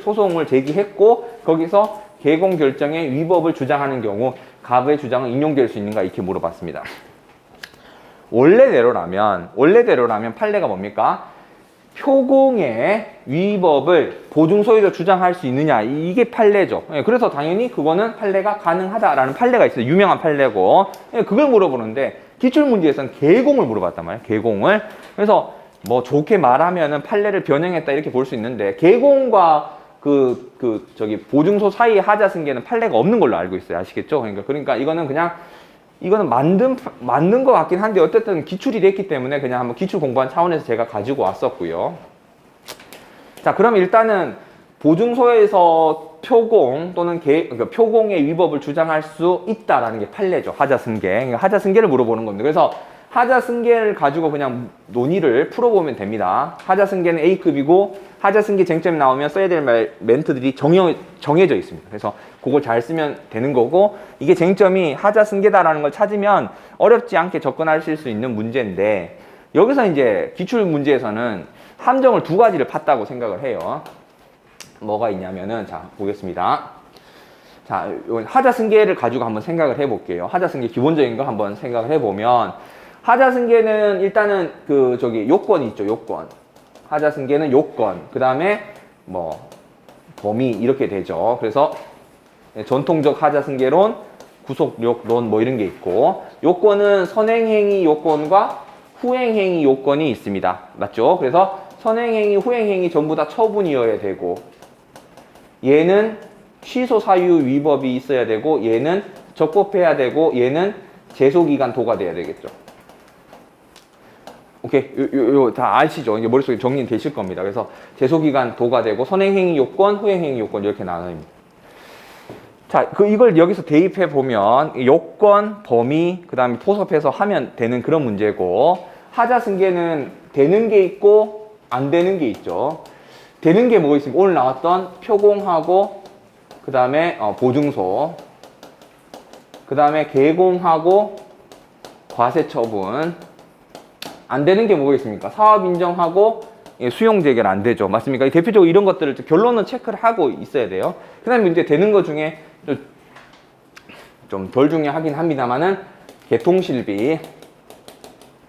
소송을 제기했고 거기서 개공 결정의 위법을 주장하는 경우 갑의 주장은 인용될 수 있는가 이렇게 물어봤습니다. 원래대로라면 판례가 뭡니까? 표공의 위법을 보증소유자 주장할 수 있느냐 이게 판례죠. 그래서 당연히 그거는 판례가 가능하다라는 판례가 있어요. 유명한 판례고 그걸 물어보는데 기출문제에서는 개공을 물어봤단 말이에요. 개공을. 그래서 좋게 말하면은 판례를 변형했다 이렇게 볼 수 있는데 개공과 보증소 사이의 하자승계는 판례가 없는 걸로 알고 있어요. 아시겠죠? 그러니까 이거는 맞는 것 같긴 한데 어쨌든 기출이 됐기 때문에 그냥 한번 기출 공부한 차원에서 제가 가지고 왔었고요. 자, 그럼 일단은 보증소에서 표공 또는 그러니까 표공의 위법을 주장할 수 있다라는 게 판례죠. 하자승계. 그러니까 하자승계를 물어보는 겁니다. 그래서 하자승계를 가지고 그냥 논의를 풀어보면 됩니다. 하자승계는 A급이고 하자승계 쟁점이 나오면 써야 될 멘트들이 정해져 있습니다. 그래서 그걸 잘 쓰면 되는 거고 이게 쟁점이 하자승계다라는 걸 찾으면 어렵지 않게 접근하실 수 있는 문제인데 여기서 이제 기출 문제에서는 함정을 두 가지를 팠다고 생각을 해요. 뭐가 있냐면은 자 보겠습니다. 자, 하자승계를 가지고 한번 생각을 해볼게요. 하자승계 기본적인 거 한번 생각을 해보면 하자승계는 일단은 요건이 있죠. 요건. 하자승계는 요건. 그 다음에 범위 이렇게 되죠. 그래서 전통적 하자승계론, 구속력론 이런 게 있고 요건은 선행행위 요건과 후행행위 요건이 있습니다. 맞죠? 그래서 선행행위, 후행행위 전부 다 처분이어야 되고 얘는 취소 사유 위법이 있어야 되고 얘는 적법해야 되고 얘는 제소기간 도과돼야 되겠죠. 오케이. 요 다 아시죠? 이제 머릿속에 정리되실 겁니다. 그래서 제소기간 도과되고 선행행위 요건, 후행행위 요건 이렇게 나눠집니다. 자, 이걸 여기서 대입해 보면 요건, 범위, 그 다음에 포섭해서 하면 되는 그런 문제고 하자승계는 되는 게 있고 안 되는 게 있죠. 되는 게 뭐 있습니까? 오늘 나왔던 표공하고 그 다음에 보증소 그 다음에 개공하고 과세처분. 안 되는 게 뭐가 있습니까? 사업 인정하고 수용 재결 안 되죠. 맞습니까? 대표적으로 이런 것들을 결론은 체크를 하고 있어야 돼요. 그 다음에 이제 되는 것 중에 좀 덜 중요하긴 합니다만은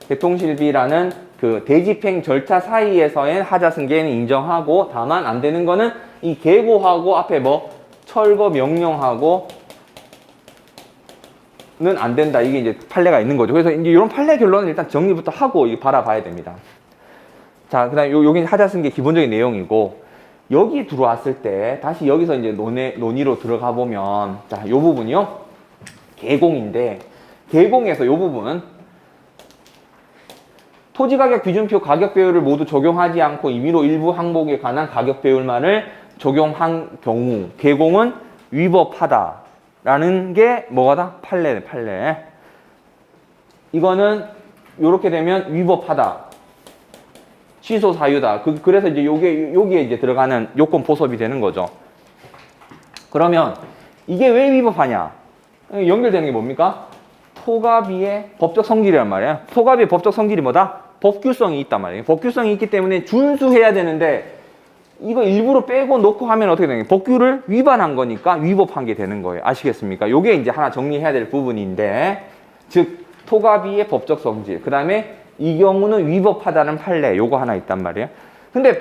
개통실비라는 그 대집행 절차 사이에서의 하자승계는 인정하고 다만 안 되는 거는 이 계고하고 앞에 철거 명령하고 는 안 된다. 이게 이제 판례가 있는 거죠. 그래서 이제 이런 판례 결론은 일단 정리부터 하고 바라봐야 됩니다. 자, 그 다음에 여기 하자승계 기본적인 내용이고, 여기 들어왔을 때, 다시 여기서 이제 논의로 들어가 보면, 자, 요 부분이요. 개공인데, 개공에서 요 부분, 토지가격기준표 가격배율을 모두 적용하지 않고 임의로 일부 항목에 관한 가격배율만을 적용한 경우 개공은 위법하다라는 게 뭐가다? 판례. 이거는 이렇게 되면 위법하다. 취소 사유다. 그래서 이제 여기에 이제 들어가는 요건 포섭이 되는 거죠. 그러면 이게 왜 위법하냐? 연결되는 게 뭡니까? 토가비의 법적 성질이란 말이에요. 토가비의 법적 성질이 뭐다? 법규성이 있단 말이에요. 법규성이 있기 때문에 준수해야 되는데 이거 일부러 빼고 놓고 하면 어떻게 되는 거예요? 법규를 위반한 거니까 위법한 게 되는 거예요. 아시겠습니까? 요게 이제 하나 정리해야 될 부분인데, 즉 토가비의 법적 성질, 그 다음에 이 경우는 위법하다는 판례, 요거 하나 있단 말이에요. 근데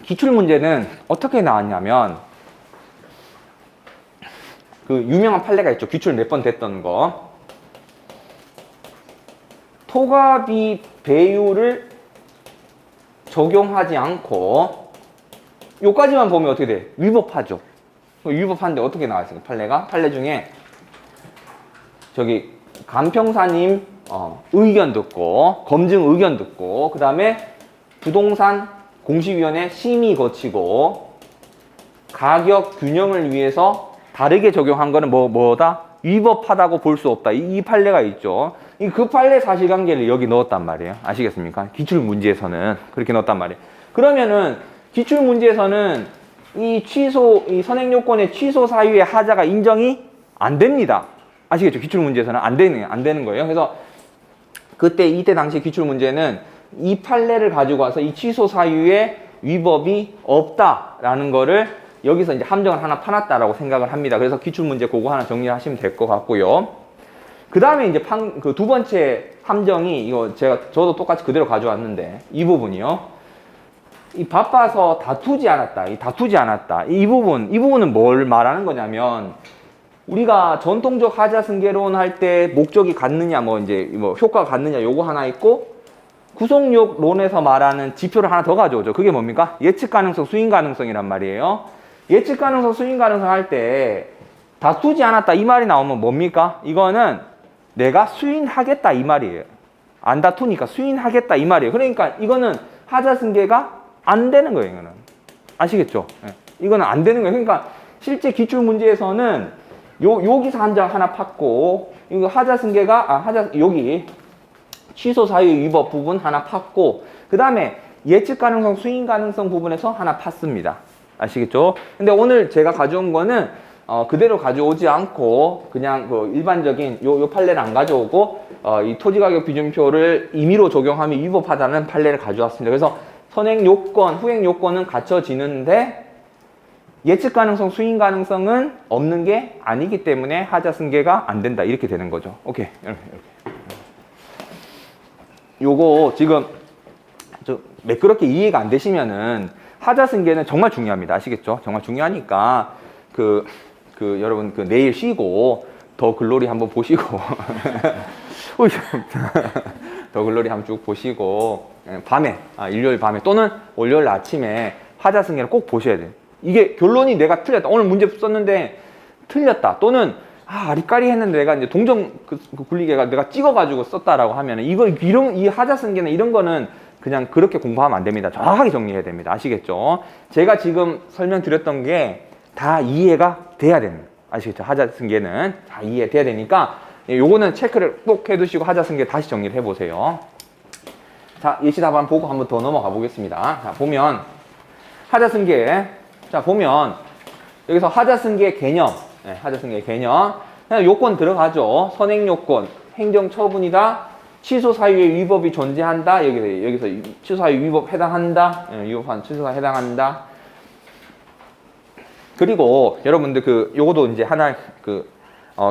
기출문제는 어떻게 나왔냐면 그 유명한 판례가 있죠. 기출 몇 번 됐던 거. 토가비 배율을 적용하지 않고 요까지만 보면 어떻게 돼? 위법하죠. 위법한데 어떻게 나왔어요? 판례가? 판례 중에 저기 간평사님 의견 듣고, 검증 의견 듣고, 그 다음에 부동산 공시위원회 심의 거치고 가격 균형을 위해서 다르게 적용한 거는 뭐다? 위법하다고 볼 수 없다. 이 판례가 있죠. 그 판례 사실관계를 여기 넣었단 말이에요. 아시겠습니까? 기출 문제에서는 그렇게 넣었단 말이에요. 그러면은 기출 문제에서는 이 선행 요건의 취소 사유의 하자가 인정이 안 됩니다. 아시겠죠? 기출 문제에서는 안 되는 거예요. 그래서 이때 당시 기출 문제는 이 판례를 가지고 와서 이 취소 사유의 위법이 없다라는 거를 여기서 이제 함정을 하나 파놨다라고 생각을 합니다. 그래서 기출문제 그거 하나 정리하시면 될 것 같고요. 그 다음에 이제 그 두 번째 함정이 이거 저도 똑같이 그대로 가져왔는데 이 부분이요. 이 바빠서 다투지 않았다. 이 부분은 뭘 말하는 거냐면 우리가 전통적 하자 승계론 할 때 목적이 같느냐 효과가 같느냐 요거 하나 있고 구속력론에서 말하는 지표를 하나 더 가져오죠. 그게 뭡니까? 예측 가능성, 수인 가능성이란 말이에요. 예측 가능성, 수인 가능성 할 때 다투지 않았다 이 말이 나오면 뭡니까? 이거는 내가 수인하겠다 이 말이에요. 안 다투니까 수인하겠다 이 말이에요. 그러니까 이거는 하자 승계가 안 되는 거예요. 이거는 아시겠죠? 네. 이거는 안 되는 거예요. 그러니까 실제 기출 문제에서는 여기서 함정 하나 팠고 이거 하자 승계가 여기 취소 사유 위법 부분 하나 팠고 그 다음에 예측 가능성, 수인 가능성 부분에서 하나 팠습니다. 아시겠죠? 근데 오늘 제가 가져온 거는 그대로 가져오지 않고 그냥 그 일반적인 요 판례를 안 가져오고 이 토지가격 비준표를 임의로 적용하면 위법하다는 판례를 가져왔습니다. 그래서 선행 요건, 후행 요건은 갖춰지는데 예측 가능성, 수인 가능성은 없는 게 아니기 때문에 하자 승계가 안 된다. 이렇게 되는 거죠. 오케이. 이렇게. 요거 지금 매끄럽게 이해가 안 되시면은 하자 승계는 정말 중요합니다. 아시겠죠? 정말 중요하니까 여러분 내일 쉬고 더 글로리 한번 보시고 더 글로리 한번 쭉 보시고 밤에 일요일 밤에 또는 월요일 아침에 하자 승계를 꼭 보셔야 돼요. 이게 결론이 내가 틀렸다. 오늘 문제 썼는데 틀렸다. 또는 아리까리 했는데 내가 이제 동정 굴리개가 내가 찍어가지고 썼다라고 하면은 이 하자 승계는 이런 거는 그냥 그렇게 공부하면 안 됩니다. 정확하게 정리해야 됩니다. 아시겠죠? 제가 지금 설명드렸던 게 다 이해가 돼야 됩니다. 아시겠죠? 하자 승계는 다 이해돼야 되니까 요거는 체크를 꼭 해두시고 하자 승계 다시 정리를 해보세요. 자, 예시 답안 보고 한번 더 넘어가 보겠습니다. 자, 보면 하자 승계. 자, 보면 여기서 하자 승계 개념. 하자 승계 개념. 요건 들어가죠. 선행 요건, 행정 처분이다. 취소 사유의 위법이 존재한다. 여기서 취소 사유 위법 해당한다. 위법한 취소 사유 해당한다. 그리고 여러분들 요거도 이제 하나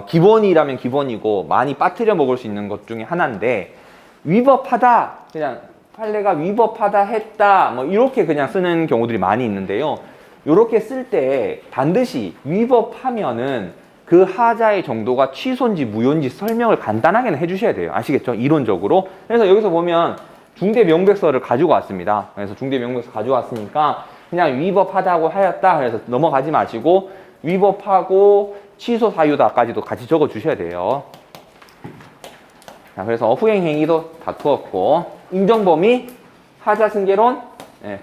기본이라면 기본이고 많이 빠뜨려 먹을 수 있는 것 중에 하나인데 위법하다. 그냥 판례가 위법하다 했다. 이렇게 그냥 쓰는 경우들이 많이 있는데요. 요렇게 쓸 때 반드시 위법하면은 그 하자의 정도가 취소인지 무효인지 설명을 간단하게는 해주셔야 돼요. 아시겠죠? 이론적으로. 그래서 여기서 보면 중대명백서를 가지고 왔습니다. 그래서 중대명백서 가져왔으니까 그냥 위법하다고 하였다. 그래서 넘어가지 마시고 위법하고 취소 사유다까지도 같이 적어 주셔야 돼요. 자, 그래서 후행 행위도 다투었고, 인정범위, 하자승계론,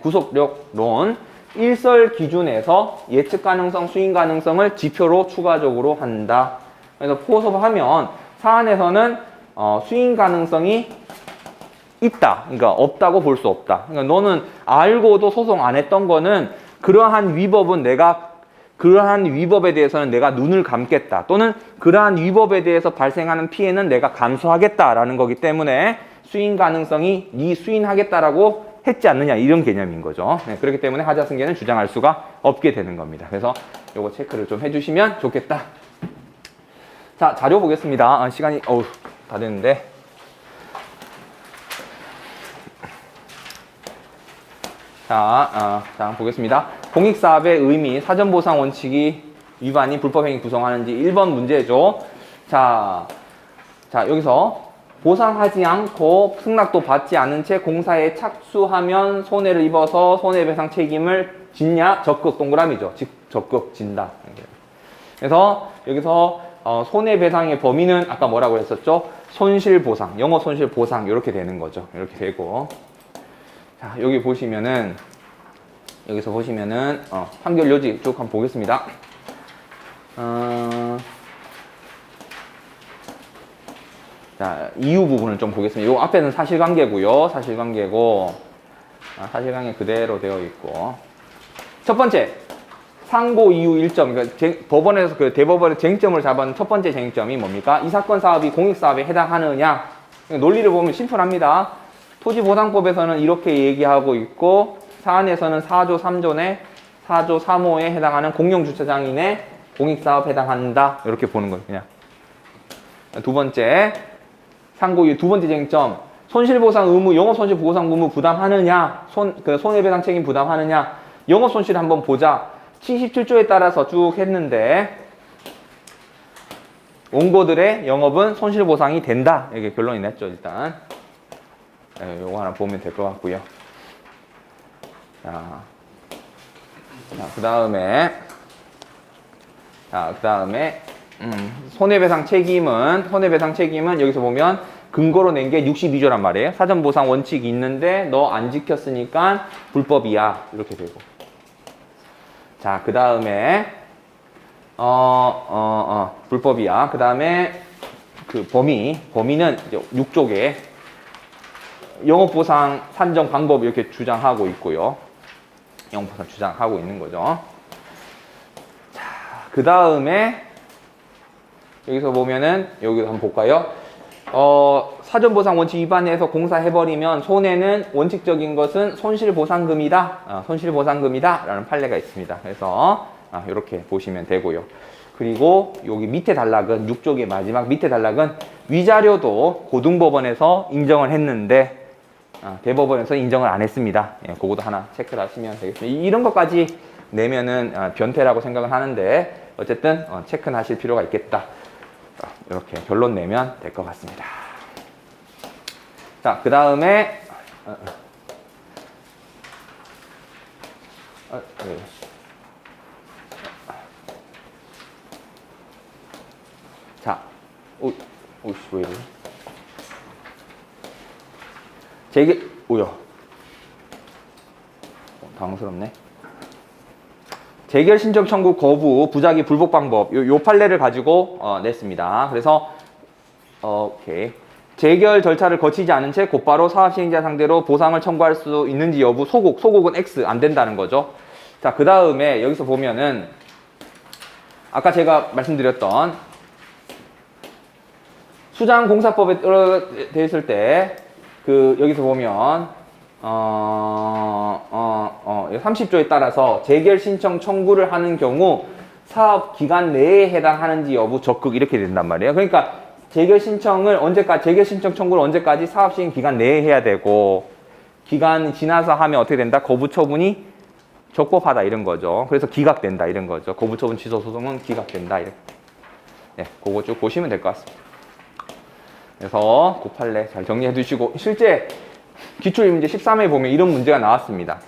구속력론, 일설 기준에서 예측 가능성, 수인 가능성을 지표로 추가적으로 한다. 그래서 포섭하면 사안에서는 수인 가능성이 있다. 그러니까 없다고 볼 수 없다. 그러니까 너는 알고도 소송 안 했던 거는 그러한 위법에 대해서는 내가 눈을 감겠다. 또는 그러한 위법에 대해서 발생하는 피해는 내가 감수하겠다라는 거기 때문에 수인 가능성이 네 수인하겠다라고 했지 않느냐 이런 개념인 거죠. 네, 그렇기 때문에 하자승계는 주장할 수가 없게 되는 겁니다. 그래서 요거 체크를 좀 해주시면 좋겠다. 자, 자료 보겠습니다. 시간이 다 됐는데. 자, 보겠습니다. 공익사업의 의미, 사전보상 원칙이 위반이 불법행위 구성하는지 1번 문제죠. 자, 여기서 보상하지 않고 승낙도 받지 않은 채 공사에 착수하면 손해를 입어서 손해배상 책임을 짓냐? 적극 동그라미죠. 적극 진다. 그래서 여기서 손해배상의 범위는 아까 뭐라고 했었죠? 손실보상, 영어 손실보상 이렇게 되는 거죠. 이렇게 되고, 자, 여기 보시면은 여기서 보시면은 판결 요지 쭉 한번 보겠습니다. 자, 이유 부분을 좀 보겠습니다. 요 앞에는 사실관계고요. 사실관계고, 사실관계 그대로 되어 있고. 첫 번째, 상고 이유 1점. 그러니까 법원에서 그 대법원의 쟁점을 잡은 첫 번째 쟁점이 뭡니까? 이 사건 사업이 공익사업에 해당하느냐? 그러니까 논리를 보면 심플합니다. 토지보상법에서는 이렇게 얘기하고 있고, 사안에서는 4조 3조내 4조 3호에 해당하는 공용주차장인의 공익사업 해당한다. 이렇게 보는 거예요, 그냥. 두 번째, 상고이유 두 번째 쟁점. 손실보상 의무, 영업손실보상 의무 부담하느냐, 손해배상 책임 부담하느냐. 영업손실 한번 보자. 77조에 따라서 쭉 했는데, 원고들의 영업은 손실보상이 된다. 이렇게 결론이 났죠, 일단. 요거 하나 보면 될 것 같고요. 자, 그 다음에 손해배상 책임은 여기서 보면 근거로 낸 게 62조란 말이에요. 사전보상 원칙이 있는데 너 안 지켰으니까 불법이야. 이렇게 되고. 자, 그 다음에 불법이야. 그 다음에 그 범위는 이제 6조에 영업보상 산정 방법 이렇게 주장하고 있고요. 영업보상 주장하고 있는 거죠. 자, 그 다음에 여기서 보면은 여기도 한번 볼까요? 사전보상 원칙 위반해서 공사해버리면 손해는 원칙적인 것은 손실보상금이다. 손실보상금이다. 라는 판례가 있습니다. 그래서 이렇게 보시면 되고요. 그리고 여기 밑에 단락은 6쪽의 마지막 밑에 단락은 위자료도 고등법원에서 인정을 했는데 대법원에서 인정을 안 했습니다. 예, 그것도 하나 체크를 하시면 되겠습니다. 이런 것까지 내면은 변태라고 생각을 하는데 어쨌든 체크는 하실 필요가 있겠다. 이렇게 결론 내면 될 것 같습니다. 자, 그 다음에 자, 오씨 왜 이래? 당황스럽네. 재결 신청 청구 거부, 부작위 불복 방법 요 판례를 가지고 냈습니다. 그래서 오케이. 재결 절차를 거치지 않은 채 곧바로 사업 시행자 상대로 보상을 청구할 수 있는지 여부 소곡은 X 안 된다는 거죠. 자, 그 다음에 여기서 보면은 아까 제가 말씀드렸던 수장공사법에 되어 있을 때 여기서 보면 30조에 따라서 재결 신청 청구를 하는 경우 사업 기간 내에 해당하는지 여부 적극 이렇게 된단 말이에요. 그러니까 재결 신청 청구를 언제까지 사업 시행 기간 내에 해야 되고 기간이 지나서 하면 어떻게 된다? 거부 처분이 적법하다 이런 거죠. 그래서 기각된다 이런 거죠. 거부 처분 취소 소송은 기각된다 이렇게. 네, 그거 쭉 보시면 될 것 같습니다. 그래서 그 판례 잘 정리해 두시고 실제 기출문제 13회 보면 이런 문제가 나왔습니다.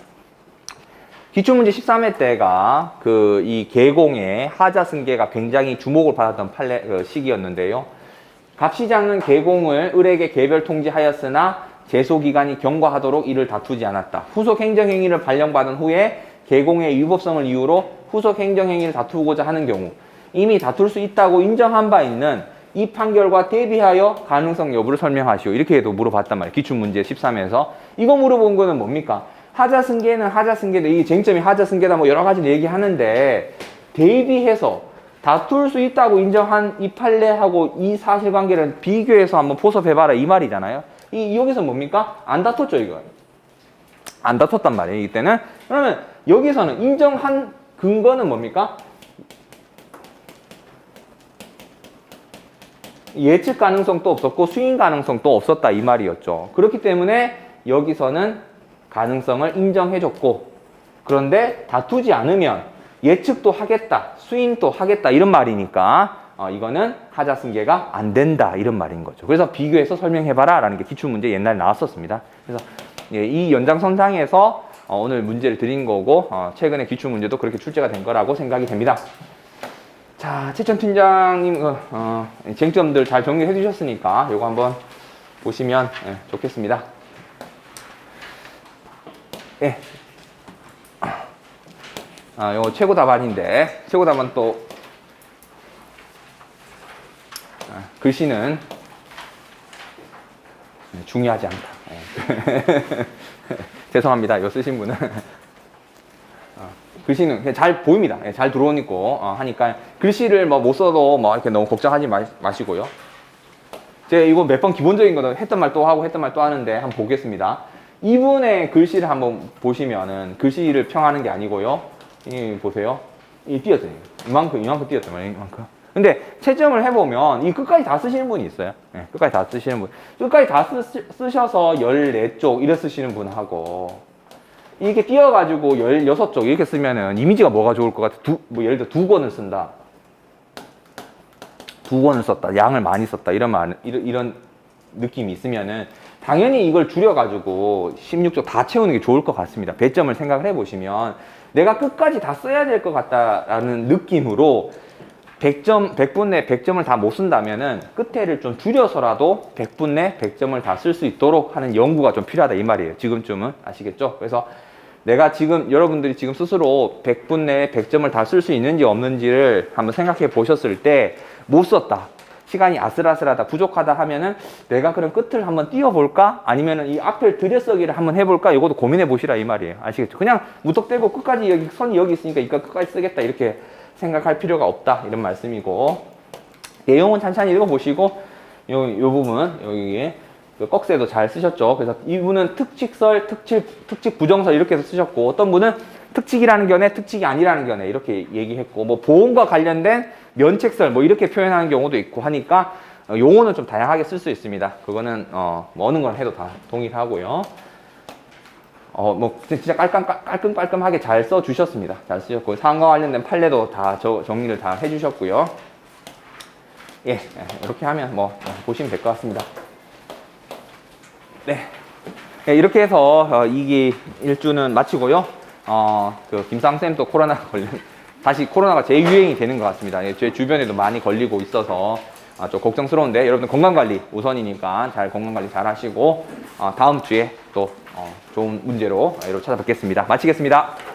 기출문제 13회 때가 이 계공의 하자 승계가 굉장히 주목을 받았던 시기였는데요. 각 시장은 개공을 을에게 개별 통지하였으나 제소기간이 경과하도록 이를 다투지 않았다. 후속 행정행위를 발령받은 후에 개공의 위법성을 이유로 후속 행정행위를 다투고자 하는 경우 이미 다툴 수 있다고 인정한 바 있는 이 판결과 대비하여 가능성 여부를 설명하시오. 이렇게도 물어봤단 말이에요. 기출문제 13에서. 이거 물어본 거는 뭡니까? 하자승계는 하자승계다. 이 쟁점이 하자승계다. 뭐 여러 가지 얘기하는데 대비해서 다툴 수 있다고 인정한 이 판례하고 이 사실관계를 비교해서 한번 포섭해봐라. 이 말이잖아요. 여기서 뭡니까? 안 다퉜죠, 이거. 안 다퉜단 말이에요, 이때는. 그러면 여기서는 인정한 근거는 뭡니까? 예측 가능성도 없었고 수인 가능성도 없었다 이 말이었죠. 그렇기 때문에 여기서는 가능성을 인정해줬고 그런데 다투지 않으면 예측도 하겠다, 수인도 하겠다 이런 말이니까 이거는 하자승계가 안 된다 이런 말인 거죠. 그래서 비교해서 설명해봐라 라는 게 기출문제 옛날에 나왔었습니다. 그래서 이 연장선상에서 오늘 문제를 드린 거고 최근에 기출문제도 그렇게 출제가 된 거라고 생각이 됩니다. 자, 최천 팀장님 쟁점들 잘 정리해 주셨으니까 요거 한번 보시면 좋겠습니다. 예. 요거 최고 답안인데 최고 답안 또 글씨는 중요하지 않다. 죄송합니다. 이거 쓰신 분은 글씨는 그냥 잘 보입니다. 잘 들어오니까 하니까 글씨를 뭐 못 써도 뭐 이렇게 너무 걱정하지 마시고요. 제가 이거 몇 번 기본적인 거는 했던 말 또 하고 했던 말 또 하는데 한번 보겠습니다. 이분의 글씨를 한번 보시면은 글씨를 평하는 게 아니고요. 이 보세요. 이 띄었잖아요. 이만큼 띄었단 말이에요. 이만큼. 근데 채점을 해보면 이 끝까지 다 쓰시는 분이 있어요. 끝까지 다 쓰시는 분. 끝까지 다 쓰셔서 14쪽 이래 쓰시는 분하고 이렇게 띄어가지고 16쪽 이렇게 쓰면은 이미지가 뭐가 좋을 것 같아? 예를 들어 2권을 쓴다. 2권을 썼다. 양을 많이 썼다. 이런 느낌이 있으면은 당연히 이걸 줄여가지고 16쪽 다 채우는 게 좋을 것 같습니다. 배점을 생각을 해보시면 내가 끝까지 다 써야 될 것 같다라는 느낌으로 100분 내 100점을 다 못 쓴다면은 끝에를 좀 줄여서라도 100분 내 100점을 다 쓸 수 있도록 하는 연구가 좀 필요하다 이 말이에요. 지금쯤은 아시겠죠? 그래서 내가 지금 여러분들이 지금 스스로 100분 내에 100점을 다 쓸 수 있는지 없는지를 한번 생각해 보셨을 때 못 썼다. 시간이 아슬아슬하다, 부족하다 하면은 내가 그럼 끝을 한번 띄워볼까? 아니면은 이 앞을 들여쓰기를 한번 해볼까? 이것도 고민해 보시라 이 말이에요. 아시겠죠? 그냥 무턱대고 끝까지 선이 여기 있으니까 이거 끝까지 쓰겠다 이렇게 생각할 필요가 없다 이런 말씀이고 내용은 찬찬히 읽어보시고 요 부분 여기 그 꺽쇠도 잘 쓰셨죠. 그래서 이분은 특칙설, 특칙 부정설 이렇게 해서 쓰셨고 어떤 분은 특칙이라는 견해, 특칙이 아니라는 견해 이렇게 얘기했고 뭐 보험과 관련된 면책설 뭐 이렇게 표현하는 경우도 있고 하니까 용어는 좀 다양하게 쓸 수 있습니다. 그거는 뭐 어느 걸 해도 다 동일하고요. 뭐 진짜 깔끔하게 잘 써주셨습니다. 잘 쓰셨고 사항과 관련된 판례도 다 정리를 다 해주셨고요. 예, 이렇게 하면 뭐 보시면 될 것 같습니다. 네, 이렇게 해서 이기 1주는 마치고요. 그 김상쌤 또 다시 코로나가 재유행이 되는 것 같습니다. 제 주변에도 많이 걸리고 있어서 좀 걱정스러운데 여러분들 건강관리 우선이니까 잘 건강관리 잘 하시고 다음 주에 또 좋은 문제로 찾아뵙겠습니다. 마치겠습니다.